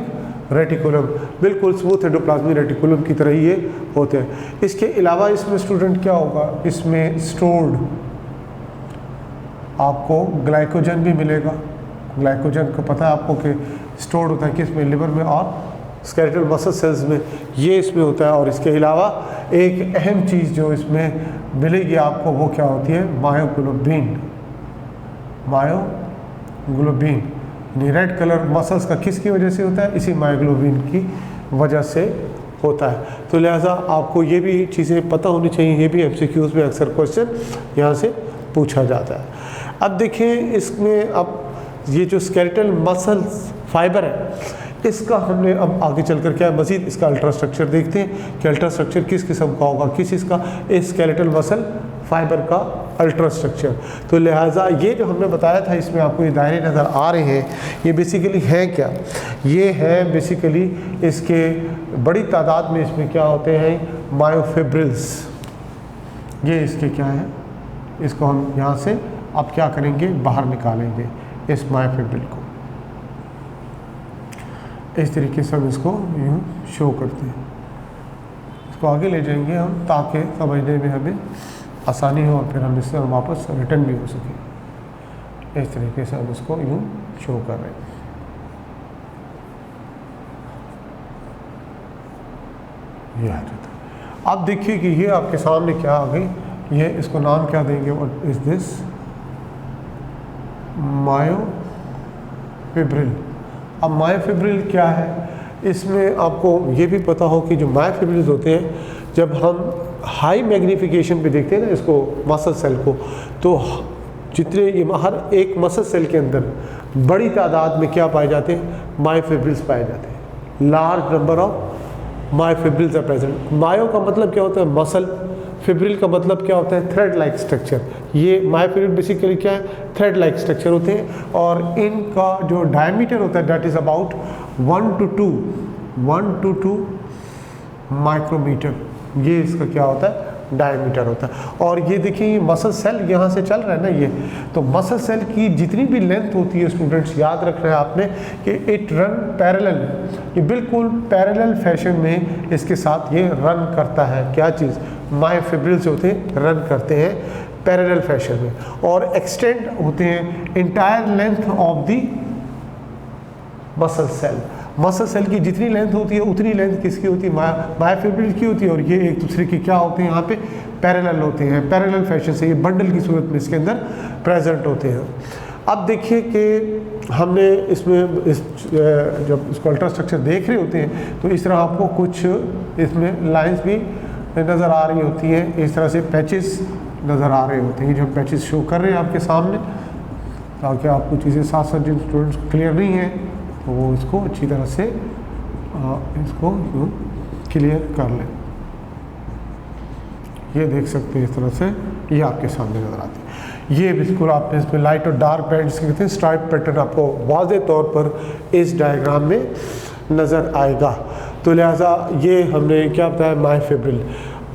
reticulum, बिल्कुल स्मूथ एंडोप्लाज्मिक रेटिकुलम की तरह ही ये होते हैं। इसके अलावा इसमें स्टूडेंट क्या होगा, इसमें स्टोर्ड आपको ग्लाइकोजन भी मिलेगा। ग्लाइकोजन को पता है आपको कि स्टोर्ड होता है कि इसमें लिवर में और स्केलेटल मसल सेल्स में, ये इसमें होता है। और इसके अलावा एक अहम चीज़ जो इसमें मिलेगी आपको वो क्या होती है, myoglobin. Myoglobin red colour muscles का किसकी वजह से होता है, इसी मायोग्लोबिन की वजह से होता है। तो लिहाजा आपको ये भी चीज़ें पता होनी चाहिए, ये भी एमसीक्यूज़ में अक्सर क्वेश्चन यहाँ से पूछा जाता है। अब देखिए इसमें अब ये जो स्केलेटल मसल्स फाइबर है, इसका हमने अब आगे चलकर क्या है, मज़ीद इसका अल्ट्रा स्ट्रक्चर देखते हैं कि अल्ट्रा स्ट्रक्चर किस किस्म का होगा, किस इसका, इस स्केलेटल मसल फाइबर का अल्ट्रा स्ट्रक्चर। तो लिहाजा ये जो हमने बताया था, इसमें आपको ये दायरे नज़र आ रहे हैं, ये बेसिकली है क्या, ये है बेसिकली इसके बड़ी तादाद में इसमें क्या होते हैं, मायोफिब्रिल्स। ये इसके क्या है, इसको हम यहाँ से अब क्या करेंगे, बाहर निकालेंगे इस मायोफिब्रिल को। इस तरीके से हम इसको यूँ शो करते हैं, इसको आगे ले जाएंगे हम ताकि समझने में हमें आसानी हो और फिर हम इससे वापस रिटर्न भी हो सके। इस तरीके से हम इसको यूँ शो कर रहे हैं। ये आ जाता है। अब देखिए कि ये आपके सामने क्या आ गई, ये इसको नाम क्या देंगे, व्हाट इज दिस, मायोफिब्रिल। अब मायोफिब्रिल क्या है, इसमें आपको ये भी पता हो कि जो मायोफिब्रिल्स होते हैं, जब हम हाई मैग्नीफिकेशन पे देखते हैं ना इसको, मसल सेल को, तो जितने ये हर एक मसल सेल के अंदर बड़ी तादाद में क्या पाए जाते हैं, मायोफिब्रिल्स पाए जाते हैं। Large number of myofibrils are present. Myo का मतलब क्या होता है, मसल, फिब्रिल का मतलब क्या होता है, थ्रेड लाइक स्ट्रक्चर। ये मायोफिब्रिल बेसिकली क्या है, थ्रेड लाइक स्ट्रक्चर होते हैं, और इनका जो डायमीटर होता है that is about 1 to 2 micrometre. ये इसका क्या होता है, डायमीटर होता है। और ये देखिए ये मसल सेल यहाँ से चल रहा है ना, ये तो मसल सेल की जितनी भी लेंथ होती है स्टूडेंट्स, याद रखना है आपने कि इट रन पैरेलल, ये बिल्कुल पैरेलल फैशन में इसके साथ ये रन करता है। क्या चीज़, मायोफिब्रिल्स होते हैं, रन करते हैं पैरेलल फैशन में, और एक्सटेंड होते हैं entire length of the muscle cell. Muscle cell की जितनी लेंथ होती है उतनी लेंथ किसकी होती है, मायोफिब्रिल की होती है, और ये एक दूसरे की क्या होते हैं, यहाँ पे पैरेलल होते हैं, पैरेलल फैशन से ये बंडल की सूरत में इसके अंदर प्रेजेंट होते हैं। अब देखिए कि हमने इसमें जब इसको अल्ट्रा स्ट्रक्चर देख रहे होते हैं तो इस तरह आपको कुछ इसमें लाइंस भी नज़र आ रही होती हैं, इस तरह से पैचेस नज़र आ रहे होते हैं, जो पैचेस शो कर रहे हैं आपके सामने, ताकि आपको चीज़ें साथ साथ जिन स्टूडेंट्स क्लियर नहीं हैं तो वो इसको अच्छी तरह से इसको क्लियर कर लें। ये देख सकते हैं इस तरह से ये आपके सामने नज़र आती है। ये बिल्कुल आपने इसमें लाइट और डार्क बैंड्स कहते हैं, स्ट्राइप पैटर्न आपको वाज़े तौर पर इस डायग्राम में नज़र आएगा। तो लिहाजा ये हमने क्या बताया, मायोफिब्रिल।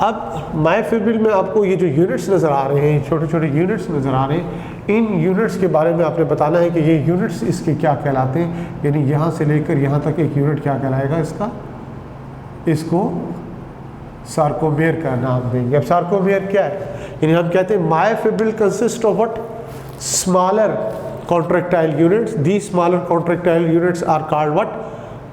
अब मायोफिब्रिल में आपको ये जो यूनिट्स नज़र आ रहे हैं, छोटे छोटे यूनिट्स नज़र आ रहे हैं, इन यूनिट्स के बारे में आपने बताना है कि ये यूनिट्स इसके क्या कहलाते हैं, यानी यहाँ से लेकर यहाँ तक एक यूनिट क्या कहलाएगा इसका, इसको सार्कोमेयर का नाम देंगे। अब सार्कोमेयर क्या है, यानी हम कहते हैं myofibril consist of what, smaller contractile units. The smaller contractile units are called what,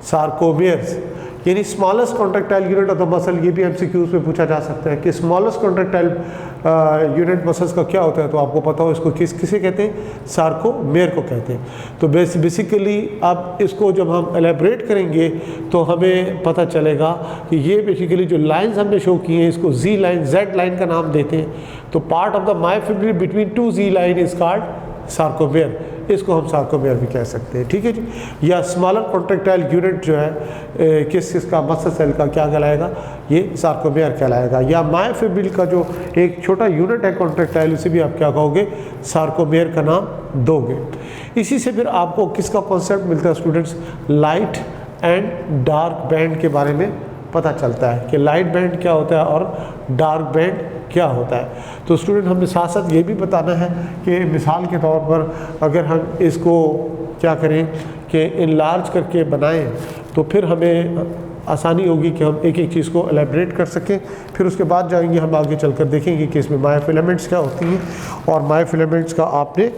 sarcomeres, यानी smallest contractile unit of the muscle. ये भी एमसीक्यूज में पूछा जा सकता है कि स्मॉलेस्ट कॉन्ट्रैक्टाइल यूनिट मसल्स का क्या होता है, तो आपको पता हो इसको किसे कहते हैं, सार्कोमेयर को कहते हैं। तो बेसिकली अब इसको जब हम एलेबरेट करेंगे तो हमें पता चलेगा कि ये बेसिकली जो लाइंस हमने शो की हैं इसको जी लाइन, जेड लाइन का नाम देते हैं। तो part of the myofibril between 2 Z line is called sarcomere. इसको हम सार्कोमेयर भी कह सकते हैं, ठीक है जी। या स्मॉलर कॉन्ट्रैक्टाइल यूनिट जो है किस का मसल सेल का क्या कहलाएगा, ये सार्कोमेयर कहलाएगा। या मायोफिब्रिल का जो एक छोटा यूनिट है कॉन्ट्रैक्टाइल, उसे भी आप क्या कहोगे, सार्कोमेयर का नाम दोगे। इसी से फिर आपको किसका कॉन्सेप्ट मिलता है students, light and dark band के बारे में पता चलता है कि लाइट बैंड क्या होता है और डार्क बैंड क्या होता है। तो स्टूडेंट हमने साथ साथ ये भी बताना है कि मिसाल के तौर पर अगर हम इसको क्या करें कि इनलार्ज करके बनाएं तो फिर हमें आसानी होगी कि हम एक एक चीज़ को एलेबरेट कर सकें। फिर उसके बाद जाएंगे हम आगे चलकर देखेंगे कि इसमें मायोफिलामेंट्स क्या होती हैं और मायोफिलामेंट्स का आपने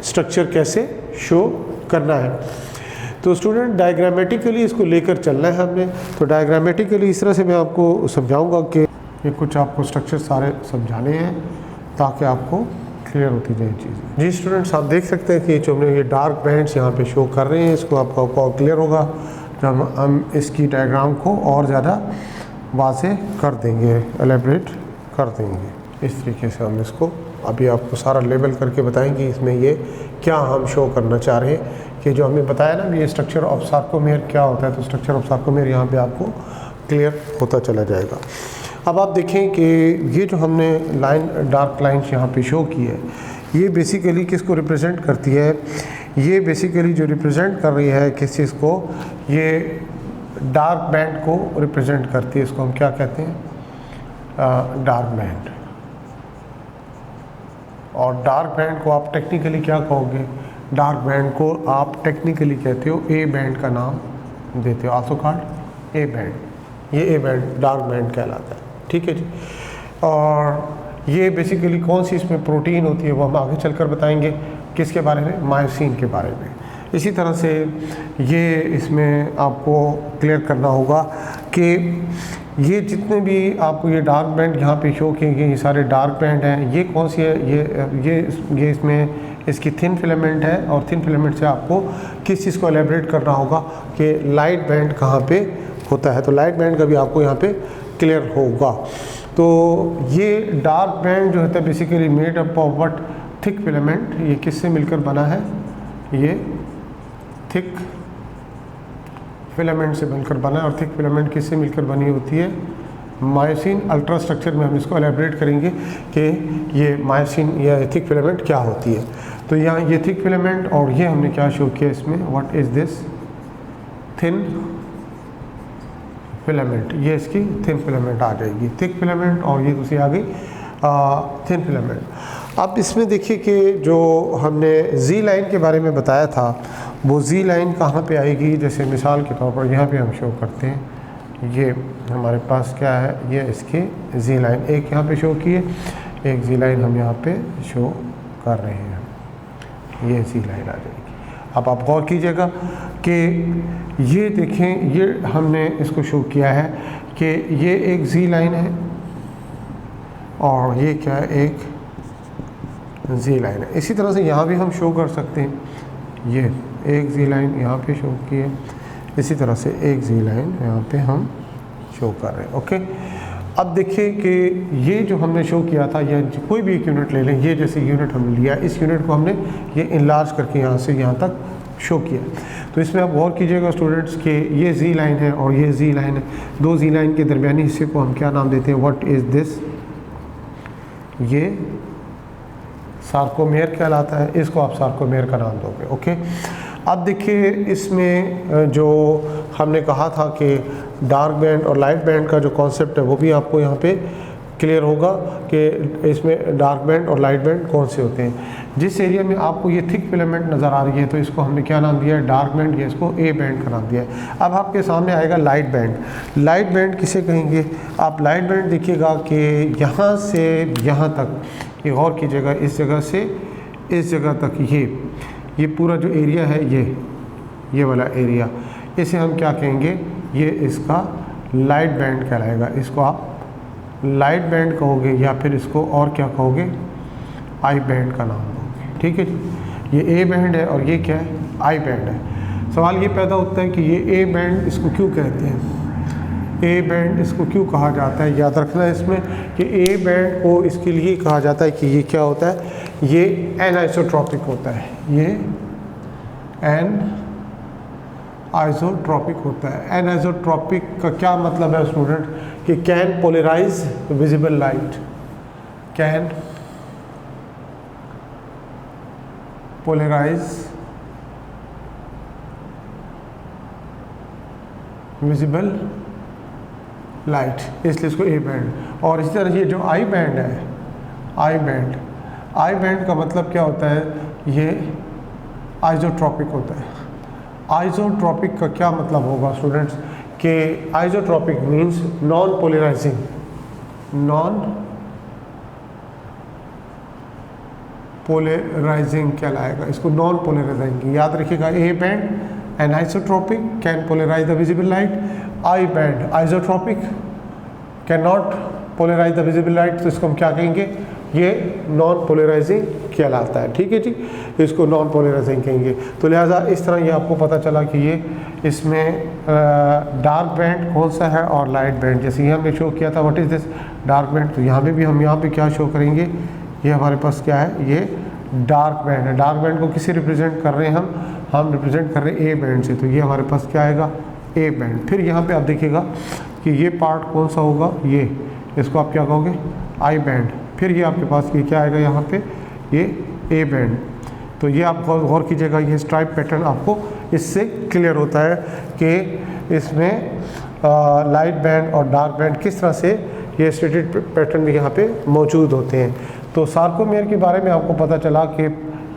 स्ट्रक्चर कैसे शो करना है। तो स्टूडेंट डायग्रामेटिकली इसको लेकर चलना है हमने। तो डायग्रामेटिकली इस तरह से मैं आपको समझाऊंगा कि ये कुछ आपको स्ट्रक्चर सारे समझाने हैं ताकि आपको क्लियर होती जाए चीज़ें। जी स्टूडेंट्स, आप देख सकते हैं कि जो हमने ये डार्क बैंड्स यहाँ पे शो कर रहे हैं, इसको आपको क्लियर होगा जब हम इसकी डायग्राम को और ज़्यादा वाज़ेह कर देंगे, एलेबरेट कर देंगे। इस तरीके से हम इसको अभी आपको सारा लेबल करके बताएंगे इसमें ये क्या हम शो करना चाह रहे हैं कि जो हमने बताया ना ये स्ट्रक्चर ऑफ सार्कोमेयर क्या होता है। तो स्ट्रक्चर ऑफ सार्कोमेयर यहाँ पे आपको क्लियर होता चला जाएगा। अब आप देखें कि ये जो हमने लाइन डार्क लाइन्स यहाँ पे शो की है, ये बेसिकली किसको रिप्रेजेंट करती है, ये बेसिकली जो रिप्रेजेंट कर रही है किस चीज़ को, ये डार्क बैंड को रिप्रेजेंट करती है। इसको हम क्या कहते हैं, डार्क बैंड। और डार्क बैंड को आप टेक्निकली क्या कहोगे, डार्क बैंड को आप टेक्निकली कहते हो ए बैंड का नाम देते हो, आल्सो कॉल्ड ए बैंड। ये ए बैंड डार्क बैंड कहलाता है, ठीक है जी। और ये बेसिकली कौन सी इसमें प्रोटीन होती है वो हम आगे चलकर बताएंगे। किसके बारे में, मायोसिन के बारे में। इसी तरह से ये इसमें आपको क्लियर करना होगा कि ये जितने भी आपको ये डार्क बैंड यहाँ पे शो किए गए, ये सारे डार्क बैंड हैं, ये कौन सी है, ये इसमें इसकी थिन फिलामेंट है। और थिन फिलामेंट से आपको किस चीज़ को एलेबरेट करना होगा कि लाइट बैंड कहाँ पे होता है। तो लाइट बैंड का भी आपको यहाँ पे क्लियर होगा। तो ये डार्क बैंड जो होता है basically made up of what, thick filament. ये किससे मिलकर बना है, ये थिक फिलामेंट से मिलकर बना है। और थिक फिलामेंट किससे मिलकर बनी होती है, मायोसिन। अल्ट्रा स्ट्रक्चर में हम इसको एलेबरेट करेंगे कि ये मायोसिन या थिक फिलामेंट क्या होती है। तो यहाँ ये थिक फिलामेंट और ये हमने क्या शो किया इसमें, what is this, thin filament. ये इसकी थिन फिलामेंट आ जाएगी, थिक फिलामेंट, और ये दूसरी आ गई थिन फिलामेंट। अब इसमें देखिए कि जो हमने जी लाइन के बारे में बताया था, वो जी लाइन कहाँ पे आएगी। जैसे मिसाल के तौर पर यहाँ पे हम शो करते हैं, ये हमारे पास क्या है, ये इसकी जी लाइन एक यहाँ पे शो की है, एक जी लाइन हम यहाँ पे शो कर रहे हैं, ये जी लाइन आ जाएगी। अब आप गौर कीजिएगा कि ये देखें, ये हमने इसको शो किया है कि ये एक जी लाइन है और ये क्या है, एक जी लाइन है। इसी तरह से यहाँ भी हम शो कर सकते हैं, ये एक जी लाइन यहाँ पे शो की है, इसी तरह से एक जी लाइन यहाँ पे हम शो कर रहे हैं। ओके, अब देखिए कि ये जो हमने शो किया था, या कोई भी एक यूनिट ले लें, ये जैसे यूनिट हमने लिया, इस यूनिट को हमने ये इनलार्ज करके यहाँ से यहाँ तक शो किया। तो इसमें आप गौर कीजिएगा स्टूडेंट्स कि ये जी लाइन है और ये जी लाइन है, दो जी लाइन के दरमियानी हिस्से को हम क्या नाम देते हैं, व्हाट इज़ दिस, ये सार्कोमेयर कहलाता है, इसको आप सार्कोमेयर का नाम दोगे। ओके, अब देखिए इसमें जो हमने कहा था कि डार्क बैंड और लाइट बैंड का जो कॉन्सेप्ट है वो भी आपको यहाँ पे क्लियर होगा कि इसमें डार्क बैंड और लाइट बैंड कौन से होते हैं। जिस एरिया में आपको ये थिक फिलामेंट नज़र आ रही है तो इसको हमने क्या नाम दिया है, डार्क बैंड, या इसको ए बैंड का नाम दिया है। अब आपके सामने आएगा लाइट बैंड। लाइट बैंड किसे कहेंगे, आप लाइट बैंड देखिएगा कि यहाँ से यहाँ तक, ये गौर कीजिएगा, इस जगह से इस जगह तक, ये पूरा जो एरिया है, ये वाला एरिया, इसे हम क्या कहेंगे, ये इसका लाइट बैंड कहलाएगा। इसको आप लाइट बैंड कहोगे या फिर इसको और क्या कहोगे, आई बैंड का नाम दोगे। ठीक है जी, ये ए बैंड है और ये क्या है, आई बैंड है। सवाल ये पैदा होता है कि ये ए बैंड इसको क्यों कहते हैं, ए बैंड इसको क्यों कहा जाता है। याद रखना है इसमें कि ए बैंड को इसके लिए कहा जाता है कि ये क्या होता है, ये एनाइसोट्रॉपिक होता है, ये एन आइसोट्रॉपिक होता है। एन आइसोट्रॉपिक का क्या मतलब है स्टूडेंट कि can polarise visible light, can polarise visible light, इसलिए इसको ए बैंड। और इसी तरह ये जो आई बैंड है, आई बैंड, आई बैंड का मतलब क्या होता है, ये आइसोट्रॉपिक होता है। आइसोट्रॉपिक का क्या मतलब होगा स्टूडेंट्स कि isotropic means non polarising, non polarising कहलाएगा, इसको नॉन पोलराइजिंग याद रखिएगा। A band anisotropic can polarise the visible light, I band isotropic can not polarise the visible light, तो इसको हम क्या कहेंगे, ये नॉन पोलराइजिंग कहलाता है। ठीक है जी, इसको नॉन पोलराइजिंग कहेंगे। तो लिहाजा इस तरह ये आपको पता चला कि ये इसमें डार्क बैंड कौन सा है और लाइट बैंड। जैसे ये हमने शो किया था what is this dark band, तो यहाँ पे भी हम यहाँ पे क्या शो करेंगे, ये हमारे पास क्या है, ये डार्क बैंड है। डार्क बैंड को किससे रिप्रेजेंट कर रहे हैं हम रिप्रेजेंट कर रहे हैं ए बैंड से, तो ये हमारे पास क्या आएगा, ए बैंड। फिर यहाँ पे आप देखिएगा कि ये पार्ट कौन सा होगा, ये इसको आप क्या कहोगे, आई बैंड। फिर ये आपके पास ये क्या आएगा यहाँ पे, ये ए बैंड। तो ये आप गौर कीजिएगा, ये स्ट्राइप पैटर्न आपको इससे क्लियर होता है कि इसमें लाइट बैंड और डार्क बैंड किस तरह से ये स्ट्रेटेड पैटर्न भी यहाँ पे मौजूद होते हैं। तो सार्कोमेयर के बारे में आपको पता चला कि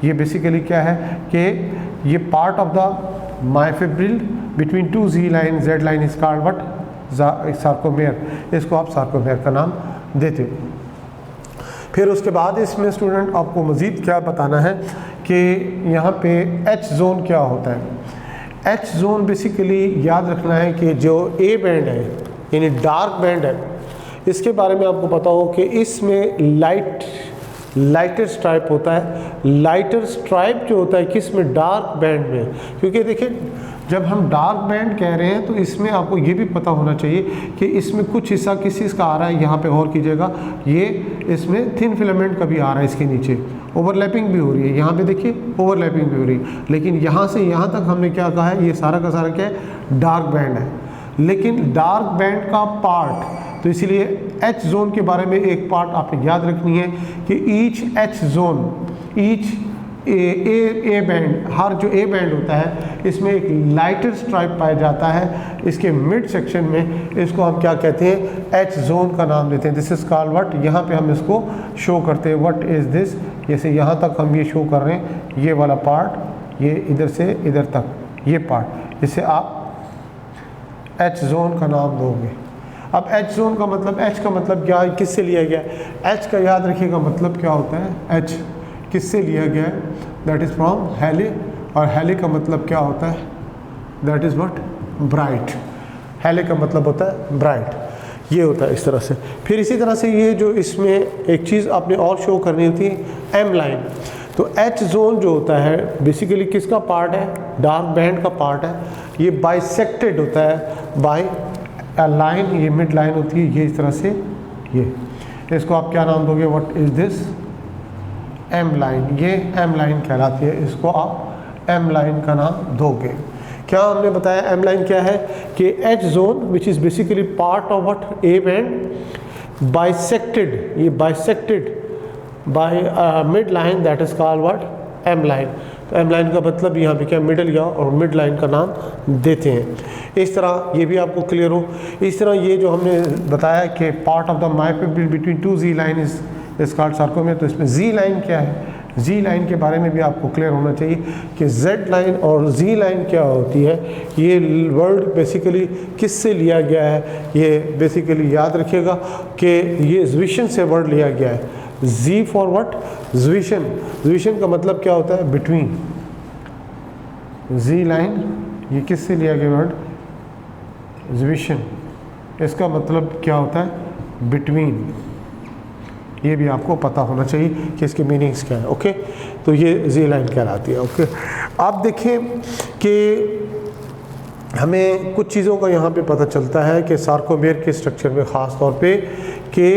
ये बेसिकली क्या है कि ये part of the myofibril between two Z line, Z line is called what, sarcomere. इसको आप सार्कोमेयर का नाम देते हो। फिर उसके बाद इसमें स्टूडेंट आपको मज़ीद क्या बताना है कि यहाँ पे एच जोन क्या होता है। एच जोन बेसिकली याद रखना है कि जो ए बैंड है यानी डार्क बैंड है, इसके बारे में आपको पता हो कि इसमें लाइटर स्ट्राइप होता है। लाइटर स्ट्राइप जो होता है किस में, डार्क बैंड में। क्योंकि देखिए जब हम डार्क बैंड कह रहे हैं तो इसमें आपको ये भी पता होना चाहिए कि इसमें कुछ हिस्सा किस चीज़ का आ रहा है। यहाँ पे गौर कीजिएगा, ये इसमें थिन फिलामेंट का भी आ रहा है, इसके नीचे ओवरलैपिंग भी हो रही है। यहाँ पे देखिए ओवरलैपिंग भी हो रही है, लेकिन यहाँ से यहाँ तक हमने क्या कहा है, ये सारा का सारा क्या है, डार्क बैंड है। लेकिन डार्क बैंड का पार्ट, तो इसीलिए एच जोन के बारे में एक पार्ट आपने याद रखनी है कि each H zone, each A band, हर जो ए बैंड होता है इसमें एक लाइटर स्ट्राइप पाया जाता है। इसके मिड सेक्शन में इसको हम क्या कहते हैं, एच जोन का नाम देते हैं। दिस इज कॉल्ड व्हाट, यहाँ पे हम इसको शो करते हैं व्हाट इज दिस। जैसे यहाँ तक हम ये शो कर रहे हैं, ये वाला पार्ट, ये इधर से इधर तक ये पार्ट, इसे आप एच जोन का नाम दोगे। अब एच जोन का मतलब, एच का मतलब क्या है, किससे लिया गया है। एच का याद रखिएगा मतलब क्या होता है, एच किससे लिया गया है, दैट इज़ फ्रॉम हेले, और हेले का मतलब क्या होता है, दैट इज़ व्हाट, ब्राइट। हेले का मतलब होता है ब्राइट, ये होता है इस तरह से। फिर इसी तरह से ये जो इसमें एक चीज़ आपने और शो करनी होती है, एम लाइन। तो एच जोन जो होता है बेसिकली किसका पार्ट है, डार्क बैंड का पार्ट है। ये बाइसेक्टेड होता है बाय अ लाइन, ये मिड लाइन होती है, ये इस तरह से, ये इसको आप क्या नाम दोगे, what is this, M line. ये एम लाइन कहलाती है, इसको आप एम लाइन का नाम दोगे। क्या हमने बताया एम लाइन क्या है कि H zone which is basically part of what, A band, bisected, ये bisected by mid line, that is called what, M line. तो एम लाइन का मतलब यहाँ पे क्या, मिडल या और मिड लाइन का नाम देते हैं। इस तरह ये भी आपको क्लियर हो। इस तरह ये जो हमने बताया कि part of the myofibril between two Z line is called sarcomere, तो इसमें जी लाइन क्या है, जी लाइन के बारे में भी आपको क्लियर होना चाहिए कि जेड लाइन और जी लाइन क्या होती है। ये वर्ड बेसिकली किससे लिया गया है, ये बेसिकली याद रखिएगा कि ये ज़्विशन से वर्ड लिया गया है। जी फॉर व्हाट, ज़्विशन। ज़्विशन का मतलब क्या होता है, बिटवीन। जी लाइन ये किससे लिया गया वर्ड, ज़्विशन, इसका मतलब क्या होता है, बिटवीन। ये भी आपको पता होना चाहिए कि इसके मीनिंग्स क्या है। ओके, तो ये जी लाइन कहलाती है। ओके, आप देखें कि हमें कुछ चीज़ों का यहाँ पे पता चलता है कि सार्कोमेयर के स्ट्रक्चर में ख़ास तौर पे कि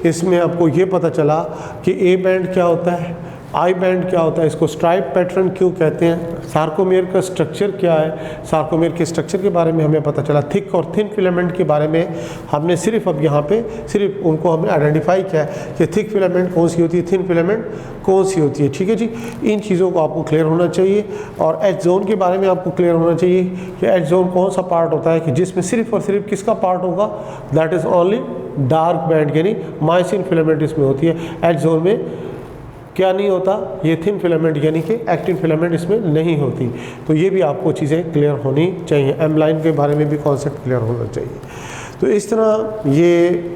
इसमें आपको ये पता चला कि ए बैंड क्या होता है, आई बैंड क्या होता है, इसको स्ट्राइप पैटर्न क्यों कहते हैं, सार्कोमेयर का स्ट्रक्चर क्या है, सार्कोमेयर के स्ट्रक्चर के बारे में हमें पता चला। थिक और थिन फिलामेंट के बारे में हमने सिर्फ अब यहाँ पे सिर्फ उनको हमने आइडेंटिफाई किया है कि थिक फिलामेंट कौन सी होती है, थिन फिलामेंट कौन सी होती है। ठीक है जी, इन चीज़ों को आपको क्लियर होना चाहिए। और एच जोन के बारे में आपको क्लियर होना चाहिए कि एच जोन कौन सा पार्ट होता है कि जिसमें सिर्फ और सिर्फ किसका पार्ट होगा, that is only dark band, यानी मायोसिन फिलामेंट इसमें होती है। एच जोन में क्या नहीं होता, ये थिन फिलामेंट यानी कि एक्टिन फिलामेंट इसमें नहीं होती। तो ये भी आपको चीज़ें क्लियर होनी चाहिए। एम लाइन के बारे में भी कॉन्सेप्ट क्लियर होना चाहिए। तो इस तरह ये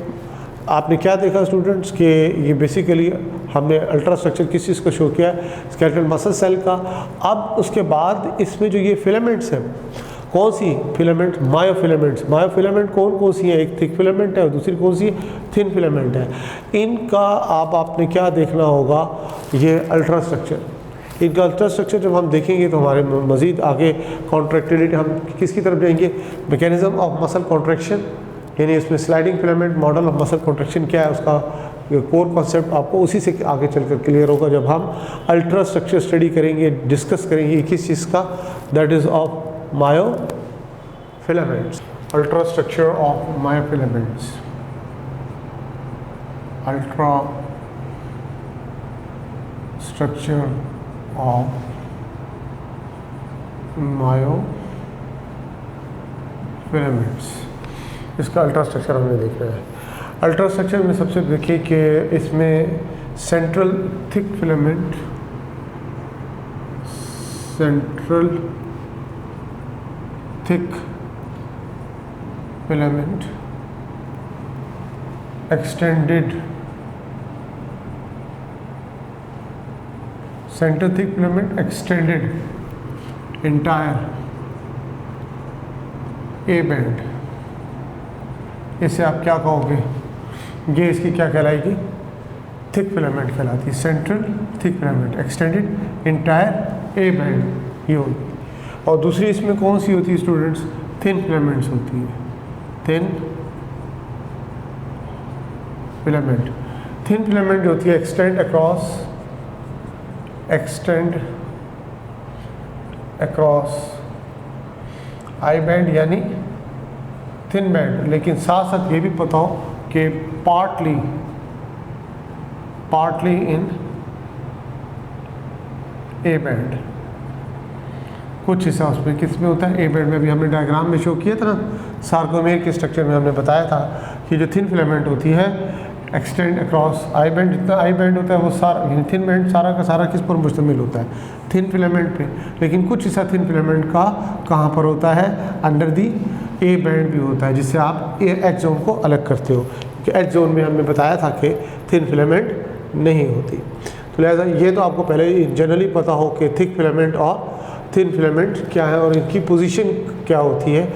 आपने क्या देखा स्टूडेंट्स कि ये बेसिकली हमने अल्ट्रा स्ट्रक्चर किस चीज़ को शो किया, स्केलेटल मसल सेल का। अब उसके बाद इसमें जो ये फिलामेंट्स हैं, कौन सी फिलामेंट, मायोफिलामेंट्स। मायोफिलामेंट कौन कौन सी है, एक थिक फिलामेंट है और दूसरी कौन सी थिन फिलामेंट है। इनका आपने क्या देखना होगा, ये अल्ट्रा स्ट्रक्चर। इनका अल्ट्रा स्ट्रक्चर जब हम देखेंगे तो हमारे मज़ीद आगे कॉन्ट्रैक्टिलिटी हम किसकी तरफ जाएंगे, मैकेनिज्म ऑफ मसल कॉन्ट्रैक्शन, यानी इसमें sliding filament model of muscle contraction क्या है, उसका कोर कॉन्सेप्ट आपको उसी से आगे चलकर क्लियर होगा जब हम अल्ट्रा स्ट्रक्चर स्टडी करेंगे, डिस्कस करेंगे किस चीज़ का, that is of myofilaments. Ultra structure of myofilaments. Ultra structure of myofilaments. इसका अल्ट्रा स्ट्रक्चर हमें देख रहे हैं। अल्ट्रा स्ट्रक्चर में सबसे देखिए कि इसमें central thick filament, central thick filament, extended centre thick filament, extended entire A band, इसे आप क्या कहोगे, ये इसकी क्या कहलाएगी, थिक फिलामेंट कहलाती है। Central thick filament, extended entire A band ये होगी। और दूसरी इसमें कौन सी होती है स्टूडेंट्स, थिन फिलामेंट्स होती है, थिन फिलामेंट। थिन फिलामेंट होती है एक्सटेंड अक्रॉस आई बैंड यानी थिन बैंड, लेकिन साथ साथ ये भी पता हो कि पार्टली इन ए बैंड, कुछ हिस्सा उसमें किस में होता है, ए बैंड में। अभी हमने डायग्राम में शो किया था ना, सार्कोमेयर के स्ट्रक्चर में हमने बताया था कि जो थिन फिलामेंट होती है एक्सटेंड अक्रॉस आई बैंड, जितना आई बैंड होता है वो सारा थिन बैंड सारा का सारा किस पर मुश्तमिल होता है, थिन फिलामेंट पे। लेकिन कुछ हिस्सा थिन फिलामेंट का कहाँ पर होता है, अंडर दी ए बैंड भी होता है, जिससे आप एच जोन को अलग करते हो, क्योंकि एच जोन में हमने बताया था कि थिन फिलामेंट नहीं होती। तो लिहाजा ये तो आपको पहले जनरली पता हो कि थिक फिलामेंट और थिन फिलामेंट क्या है और इनकी पोजीशन क्या होती है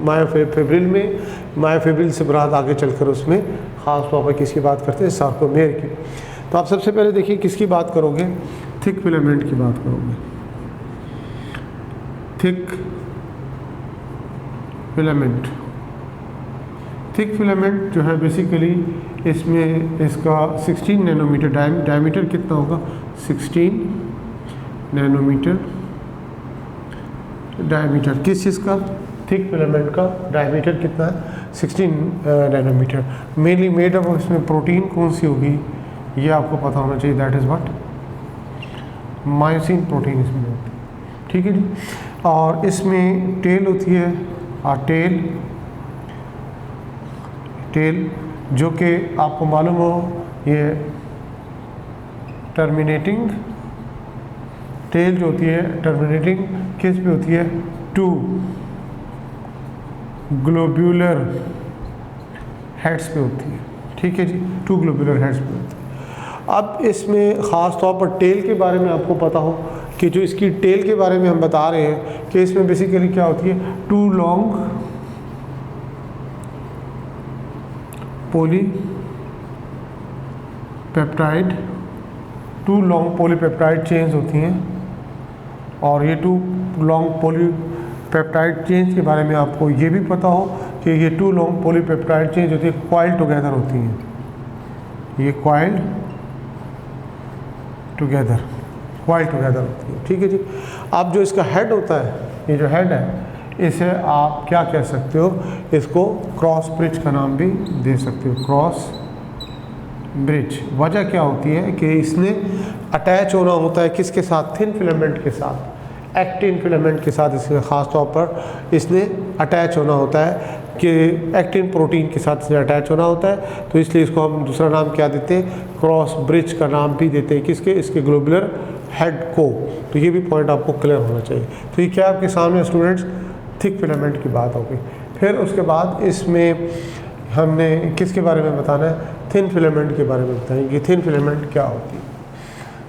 मायोफिब्रिल में। मायोफिब्रिल से मुराद आगे चलकर उसमें ख़ास तौर पर किसकी बात करते हैं, सार्कोमेयर की। तो आप सबसे पहले देखिए किसकी बात करोगे, थिक फिलामेंट की बात करोगे। थिक फिलामेंट जो है बेसिकली इसमें इसका 16 नैनोमीटर डायमीटर कितना होगा, 16 नैनोमीटर डायमीटर। किस चीज़ का, थिक फिलामेंट का डायमीटर कितना है, 16 नैनोमीटर। मेनली मेड अप इसमें प्रोटीन कौन सी होगी ये आपको पता होना चाहिए, that is what, myosin protein इसमें होती है। ठीक है जी। और इसमें टेल होती है, टेल जो कि आपको मालूम हो ये टर्मिनेटिंग टेल जो होती है टर्मिनेटिंग किस पे होती है, 2 ग्लोब्यूलर हेड्स पे होती है। ठीक है जी, 2 ग्लोब्यूलर हेड्स पे होती है। अब इसमें ख़ास तौर पर टेल के बारे में आपको पता हो कि जो इसकी टेल के बारे में हम बता रहे हैं कि इसमें बेसिकली क्या होती है, 2 लॉन्ग पॉलीपेप्टाइड चेन्स होती हैं। और ये 2 लॉन्ग पॉलीपेप्टाइड चेन्स के बारे में आपको ये भी पता हो कि ये 2 लॉन्ग पॉलीपेप्टाइड चेन्स होती है कॉइल्ड टुगेदर होती हैं। ये कॉइल्ड टुगेदर, वाइल टुगेदर होती है। ठीक है जी। अब जो इसका हेड होता है, ये जो हेड है, इसे आप क्या कह सकते हो, इसको क्रॉस ब्रिज का नाम भी दे सकते हो, क्रॉस ब्रिज। वजह क्या होती है कि इसने अटैच होना होता है किसके साथ, थिन फिलामेंट के साथ, एक्टिन फिलामेंट के साथ इसमें ख़ास तौर पर इसने अटैच होना होता है कि एक्टिन प्रोटीन के साथ इसने अटैच होना होता है। तो इसलिए इसको हम दूसरा नाम क्या देते हैं, क्रॉस ब्रिज का नाम भी देते हैं किसके, इसके ग्लोबुलर हेड को। तो ये भी पॉइंट आपको क्लियर होना चाहिए। तो ये क्या आपके सामने स्टूडेंट्स थिक फिलामेंट की बात होगी। फिर उसके बाद इसमें हमने किसके बारे में बताना है, थिन फिलामेंट के बारे में बताएंगे। थिन फिलामेंट क्या होती है,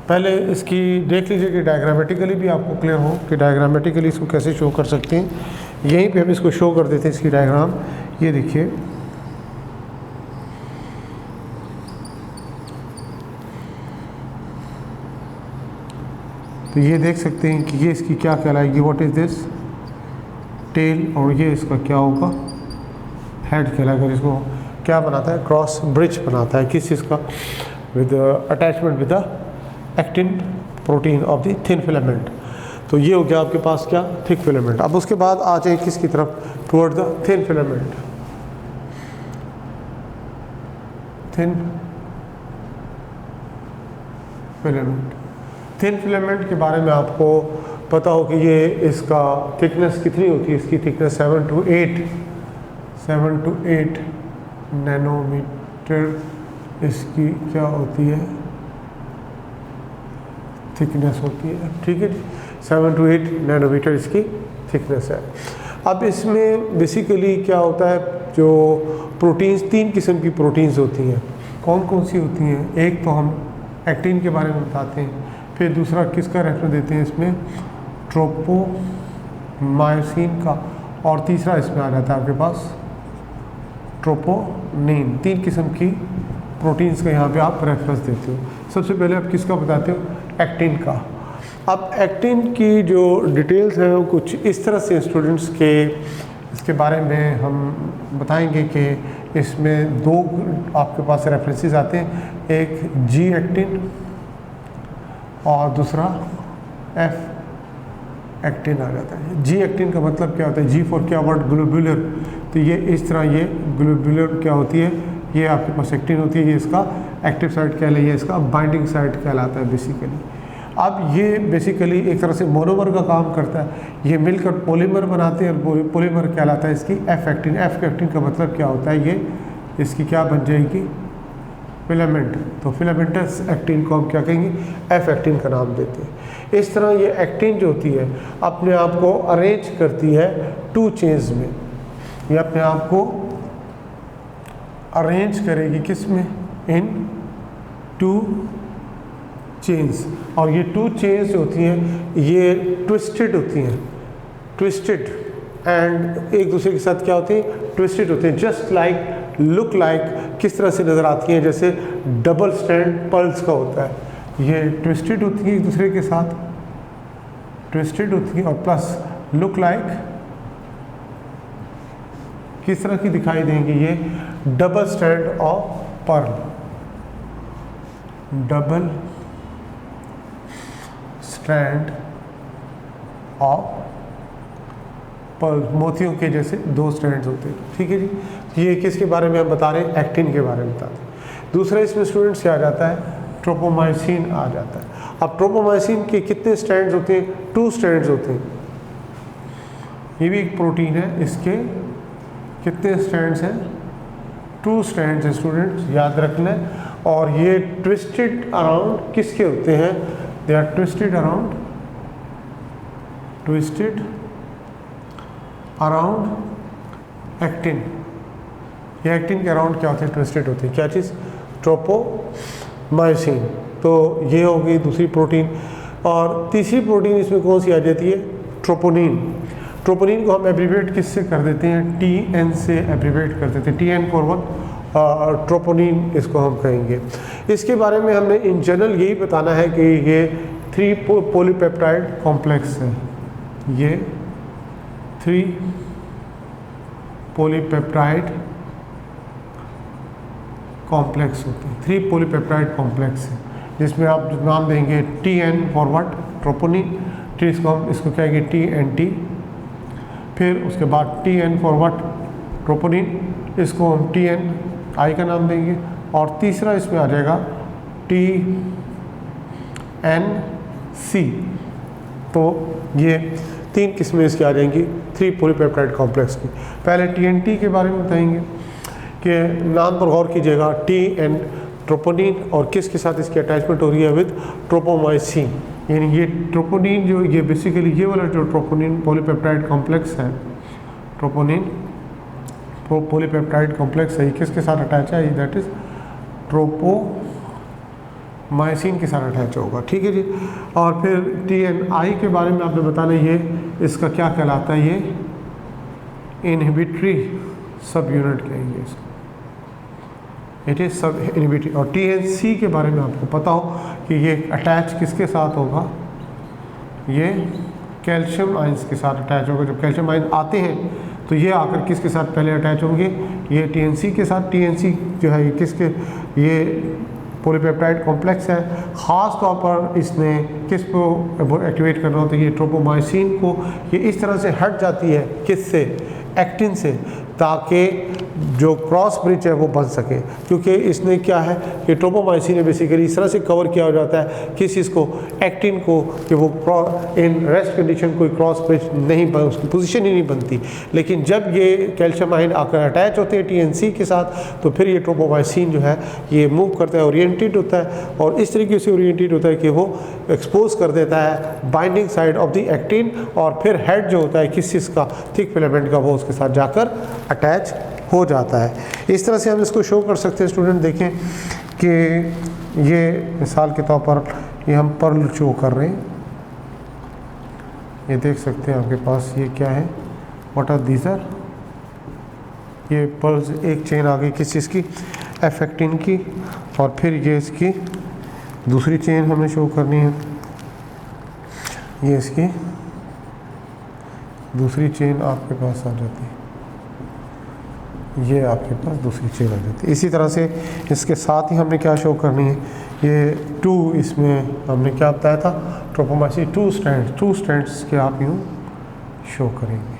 पहले इसकी देख लीजिए कि डायग्रामेटिकली भी आपको क्लियर हो कि डायग्रामेटिकली इसको कैसे शो कर सकते हैं। यहीं पे हम इसको शो कर देते हैं, इसकी डायग्राम ये देखिए। तो ये देख सकते हैं कि ये इसकी क्या कहलाएगी, व्हाट इज़ दिस, टेल, और ये इसका क्या होगा, हेड कहलाएगा। इसको क्या बनाता है, क्रॉस ब्रिज बनाता है किस चीज़ का, with attachment with the actin protein of the thin filament. तो ये हो गया आपके पास क्या, थिक फिलामेंट। अब उसके बाद आ जाए किसकी तरफ, toward the thin filament. Thin filament, thin filament के बारे में आपको पता हो कि ये इसका थिकनेस कितनी होती है, इसकी थिकनेस 7 to 8 नैनोमीटर इसकी क्या होती है, थिकनेस होती है। ठीक है जी, 7 to 8 नैनोमीटर इसकी थिकनेस है। अब इसमें बेसिकली क्या होता है, जो प्रोटीन्स, 3 किस्म की प्रोटीन्स होती हैं। कौन कौन सी होती हैं, एक तो हम एक्टिन के बारे में बताते हैं, फिर दूसरा किसका रेफरेंस देते हैं इसमें, ट्रोपोमायोसिन का, और तीसरा इसमें आ जाता है आपके पास ट्रोपोनिन। 3 किस्म की प्रोटीन्स का यहाँ पे आप रेफरेंस देते हो। सबसे पहले आप किसका बताते हो, एक्टिन का। अब एक्टिन की जो डिटेल्स हैं वो कुछ इस तरह से स्टूडेंट्स के इसके बारे में हम बताएंगे कि इसमें 2 आपके पास रेफरेंसेस आते हैं, एक जी एक्टिन और दूसरा एफ एक्टिन आ जाता है। जी एक्टिन का मतलब क्या होता है, जी फॉर क्या वर्ड, ग्लोबुलर। तो ये इस तरह ये ग्लोबुलर क्या होती है, ये आपके पास एक्टिन होती है, ये इसका एक्टिव साइट कहलाइए, इसका बाइंडिंग साइट कहलाता है बेसिकली। अब ये बेसिकली एक तरह से मोनोमर का काम करता है, ये मिलकर पॉलीमर बनाते हैं और पॉलीमर कहलाता है इसकी एफ एक्टिन। एफ एक्टिन का मतलब क्या होता है, ये इसकी क्या बन जाएगी, फिलामेंट। तो फिलामेंटस एक्टिन को हम क्या कहेंगे, एफ एक्टिन का नाम देते हैं। इस तरह ये एक्टिन जो होती है अपने आप को अरेंज करती है 2 चेन्स में, ये अपने आप को अरेंज करेगी किस में, इन 2 चेन्स। और ये 2 चेन्स होती हैं ये ट्विस्टेड होती हैं, ट्विस्टेड एंड एक दूसरे के साथ क्या होती हैं, ट्विस्टेड होते हैं। जस्ट लाइक, लुक लाइक, किस तरह से नज़र आती हैं, जैसे डबल स्ट्रैंड पर्ल्स का होता है। ये ट्विस्टेड होती है एक दूसरे के साथ, ट्विस्टेड होती है, और प्लस लुक लाइक किस तरह की दिखाई देंगी, ये double strand of pearl, double strand of pearl, मोतियों के जैसे 2 स्ट्रैंड्स होते हैं। ठीक है जी, ये किसके बारे में हम बता रहे हैं, एक्टिन के बारे में बताते हैं। दूसरा इसमें स्टूडेंट्स क्या आ जाता है, ट्रोपोमायोसिन आ जाता है। अब ट्रोपोमायोसिन के कितने स्ट्रैंड्स होते हैं, 2 स्ट्रैंड्स होते हैं। ये भी एक प्रोटीन है, इसके कितने स्ट्रैंड्स हैं, 2 स्ट्रैंड्स हैं स्टूडेंट्स, याद रखना है। और ये ट्विस्टेड अराउंड किसके होते हैं, they are twisted around, twisted around actin. ये एक्टिन के अराउंड क्या होते हैं, ट्विस्टेड होते हैं। क्या चीज़, ट्रोपोमायोसिन। तो ये होगी दूसरी प्रोटीन। और तीसरी प्रोटीन इसमें कौन सी आ जाती है, ट्रोपोनिन। ट्रोपोनिन को हम एब्रीवेट किससे कर देते हैं, TN से एब्रीवेट कर देते हैं, TN फॉर ट्रोपोनिन इसको हम कहेंगे। इसके बारे में हमने इन जनरल यही बताना है कि ये 3 पॉलीपेप्टाइड कॉम्प्लेक्स है, ये 3 पॉलीपेप्टाइड कॉम्प्लेक्स होते हैं, 3 पॉलीपेप्टाइड कॉम्प्लेक्स है। जिसमें आप नाम देंगे TN फॉर व्हाट, ट्रोपोनिन, इसको क्या है TNT, फिर उसके बाद TN फॉर व्हाट, ट्रोपोनिन, इसको हम TNI का नाम देंगे, और तीसरा इसमें आ जाएगा TNC। तो ये 3 किस्में इसकी आ जाएंगी 3 पॉलीपेप्टाइड कॉम्प्लेक्स की। पहले TNT के बारे में बताएंगे कि नाम पर गौर कीजिएगा, TN ट्रोपोनिन, और किसके साथ इसकी अटैचमेंट हो रही है, विद ट्रोपोमाइसिन। यानी ये ट्रोपोनिन जो ये बेसिकली ये वाला जो ट्रोपोनिन पॉलीपेप्टाइड कॉम्प्लेक्स है, ट्रोपोनिन पॉलीपेप्टाइड कॉम्प्लेक्स है, ये किसके साथ अटैच है, दैट इज ट्रोपोमाइसिन के साथ अटैच होगा। ठीक है जी। और फिर TNI के बारे में आपने बताना, ये इसका क्या कहलाता है, ये इनहिबिटरी सब यूनिट कहेंगे इसको, इट इज सब इनहिबिटरी। और TNC के बारे में आपको पता हो कि ये अटैच किसके साथ होगा, ये कैल्शियम आयंस के साथ अटैच होगा। जब कैल्शियम आयन आते हैं तो ये आकर किसके साथ पहले अटैच होंगे, ये TNC के साथ। TNC जो है ये किसके, ये पॉलीपेप्टाइड कॉम्प्लेक्स है, ख़ास तौर पर इसने किस को एक्टिवेट करना होता है, ये ट्रोपोमाइसिन को। ये इस तरह से हट जाती है किससे, एक्टिन से, ताकि जो क्रॉस ब्रिज है वो बन सके, क्योंकि इसने क्या है कि ट्रोपोमाइसिन ने बेसिकली इस तरह से कवर किया हो जाता है किस चीज़ को, एक्टिन को, कि वो इन रेस्ट कंडीशन कोई क्रॉस ब्रिज नहीं बन, उसकी पोजीशन ही नहीं बनती। लेकिन जब ये कैल्शियम आयन आकर अटैच होते हैं TNC के साथ, तो फिर ये ट्रोपोमाइसिन जो है ये मूव करता है, ओरिएंटेड होता है, और इस तरीके से ओरिएंटेड होता है कि वो एक्सपोज कर देता है binding side of the actin, और फिर हेड जो होता है किस चीज़ का, थिक फिलामेंट का, वो उसके साथ जाकर अटैच हो जाता है। इस तरह से हम इसको शो कर सकते हैं। स्टूडेंट देखें कि ये मिसाल के तौर पर ये हम पर्ल शो कर रहे हैं, ये देख सकते हैं आपके पास, ये क्या है, व्हाट आर दीज आर, ये पर्ल्स, एक चेन आ गई किस चीज़ की, F-एक्टिन की, और फिर ये इसकी दूसरी चेन हमें शो करनी है, ये इसकी दूसरी चेन आपके पास आ जाती है, ये आपके पास दूसरी चेन आ जाती है। इसी तरह से इसके साथ ही हमने क्या शो करनी है, ये 2, इसमें हमने क्या बताया था, ट्रोपोमाइसिन 2 स्ट्रैंड्स के आप यूँ शो करेंगे,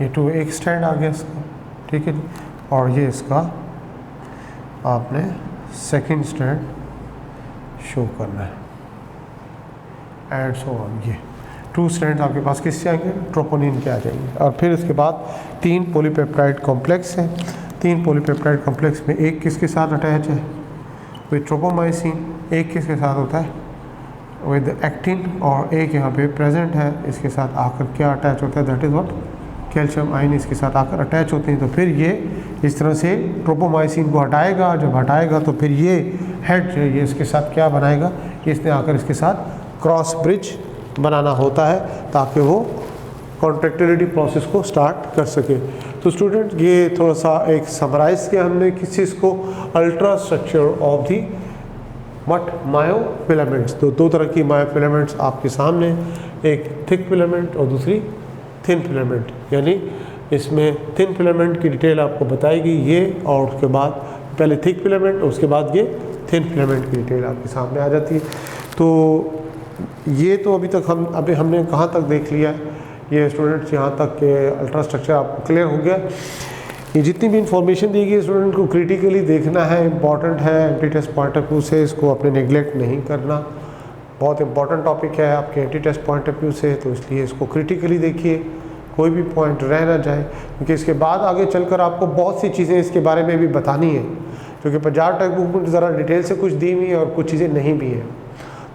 ये 2 एक स्ट्रैंड आ गया इसका, ठीक है, और ये इसका आपने सेकंड स्ट्रैंड शो करना है, एंड सो ऑन। ये 2 स्ट्रैंड आपके पास किससे आएंगे, ट्रोपोनिन के आ जाएंगे। और फिर उसके बाद 3 पॉलीपेप्टाइड कॉम्प्लेक्स हैं, 3 पॉलीपेप्टाइड कॉम्प्लेक्स में एक किसके साथ अटैच है, विद ट्रोपोमाइसिन, एक किसके साथ होता है, विद एक्टिन, और एक यहाँ पे प्रेजेंट है, इसके साथ आकर क्या अटैच होता है, that is what, calcium ion इसके साथ आकर अटैच होते हैं। तो फिर ये इस तरह से ट्रोपोमाइसिन को हटाएगा, जब हटाएगा तो फिर ये हेड जो है ये इसके साथ क्या बनाएगा, इसने आकर इसके साथ क्रॉस ब्रिज बनाना होता है ताकि वो कॉन्ट्रैक्टिलिटी प्रोसेस को स्टार्ट कर सके। तो स्टूडेंट ये थोड़ा सा एक समराइज किया हमने किस चीज़ को, ultra structure of the what, myofilaments. तो 2 तरह की मायोफिलामेंट्स आपके सामने, एक थिक फिलामेंट और दूसरी थिन फिलामेंट। यानी इसमें थिन फिलामेंट की डिटेल आपको बताएगी ये, और उसके बाद पहले थिक फिलामेंट, उसके बाद ये थिन फिलामेंट की डिटेल आपके सामने आ जाती है। तो ये तो अभी तक हमने कहाँ तक देख लिया, ये स्टूडेंट्स यहाँ तक के अल्ट्रा स्ट्रक्चर आपको क्लियर हो गया। ये जितनी भी इंफॉर्मेशन दी गई स्टूडेंट को क्रिटिकली देखना है, इंपॉर्टेंट है entry test point of view से, इसको अपने नेगलेक्ट नहीं करना। बहुत इंपॉर्टेंट टॉपिक है आपके entry test point of view से, तो इसलिए इसको क्रिटिकली देखिए, कोई भी पॉइंट रह ना जाए, क्योंकि इसके बाद आगे चलकर आपको बहुत सी चीज़ें इसके बारे में भी बतानी है, क्योंकि पंजाब टेक्स्ट बुक में ज़रा डिटेल से कुछ दी हुई है और कुछ चीज़ें नहीं भी हैं।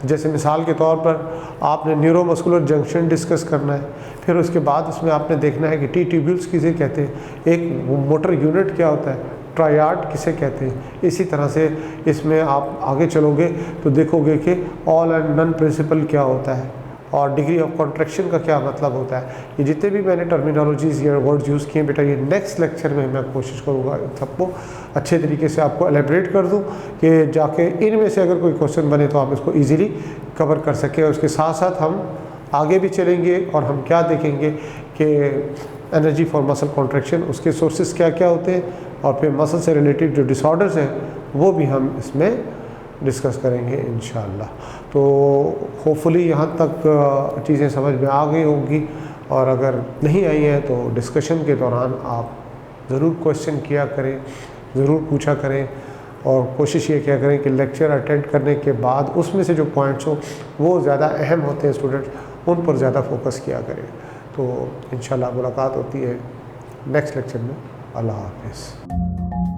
जैसे मिसाल के तौर पर आपने न्यूरोमस्कुलर जंक्शन डिस्कस करना है, फिर उसके बाद उसमें आपने देखना है कि टी ट्यूब्यूल्स किसे कहते हैं, एक मोटर यूनिट क्या होता है, ट्रायाड किसे कहते हैं। इसी तरह से इसमें आप आगे चलोगे तो देखोगे कि ऑल एंड नन प्रिंसिपल क्या होता है, और डिग्री ऑफ कॉन्ट्रैक्शन का क्या मतलब होता है। ये जितने भी मैंने टर्मिनोलॉजीज़ या वर्ड्स यूज़ किए बेटा, ये नेक्स्ट लेक्चर में मैं कोशिश करूँगा सबको अच्छे तरीके से आपको एलेबरेट कर दूँ कि जाके इनमें से अगर कोई क्वेश्चन बने तो आप इसको ईजीली कवर कर सकें। उसके साथ साथ हम आगे भी चलेंगे और हम क्या देखेंगे कि एनर्जी फॉर मसल कॉन्ट्रैक्शन, उसके सोर्सेज क्या क्या होते हैं, और फिर मसल से रिलेटेड जो डिसऑर्डर्स हैं वो भी हम इसमें डिस्कस करेंगे इंशाल्लाह। तो होपफुली यहाँ तक चीज़ें समझ में आ गई होंगी, और अगर नहीं आई हैं तो डिस्कशन के दौरान आप ज़रूर क्वेश्चन किया करें, ज़रूर पूछा करें, और कोशिश ये किया करें कि लेक्चर अटेंड करने के बाद उसमें से जो पॉइंट्स हो वो ज़्यादा अहम होते हैं स्टूडेंट्स, उन पर ज़्यादा फोकस किया करें। तो इंशाल्लाह मुलाकात होती है नेक्स्ट लेक्चर में। अल्लाह हाफ़िज़।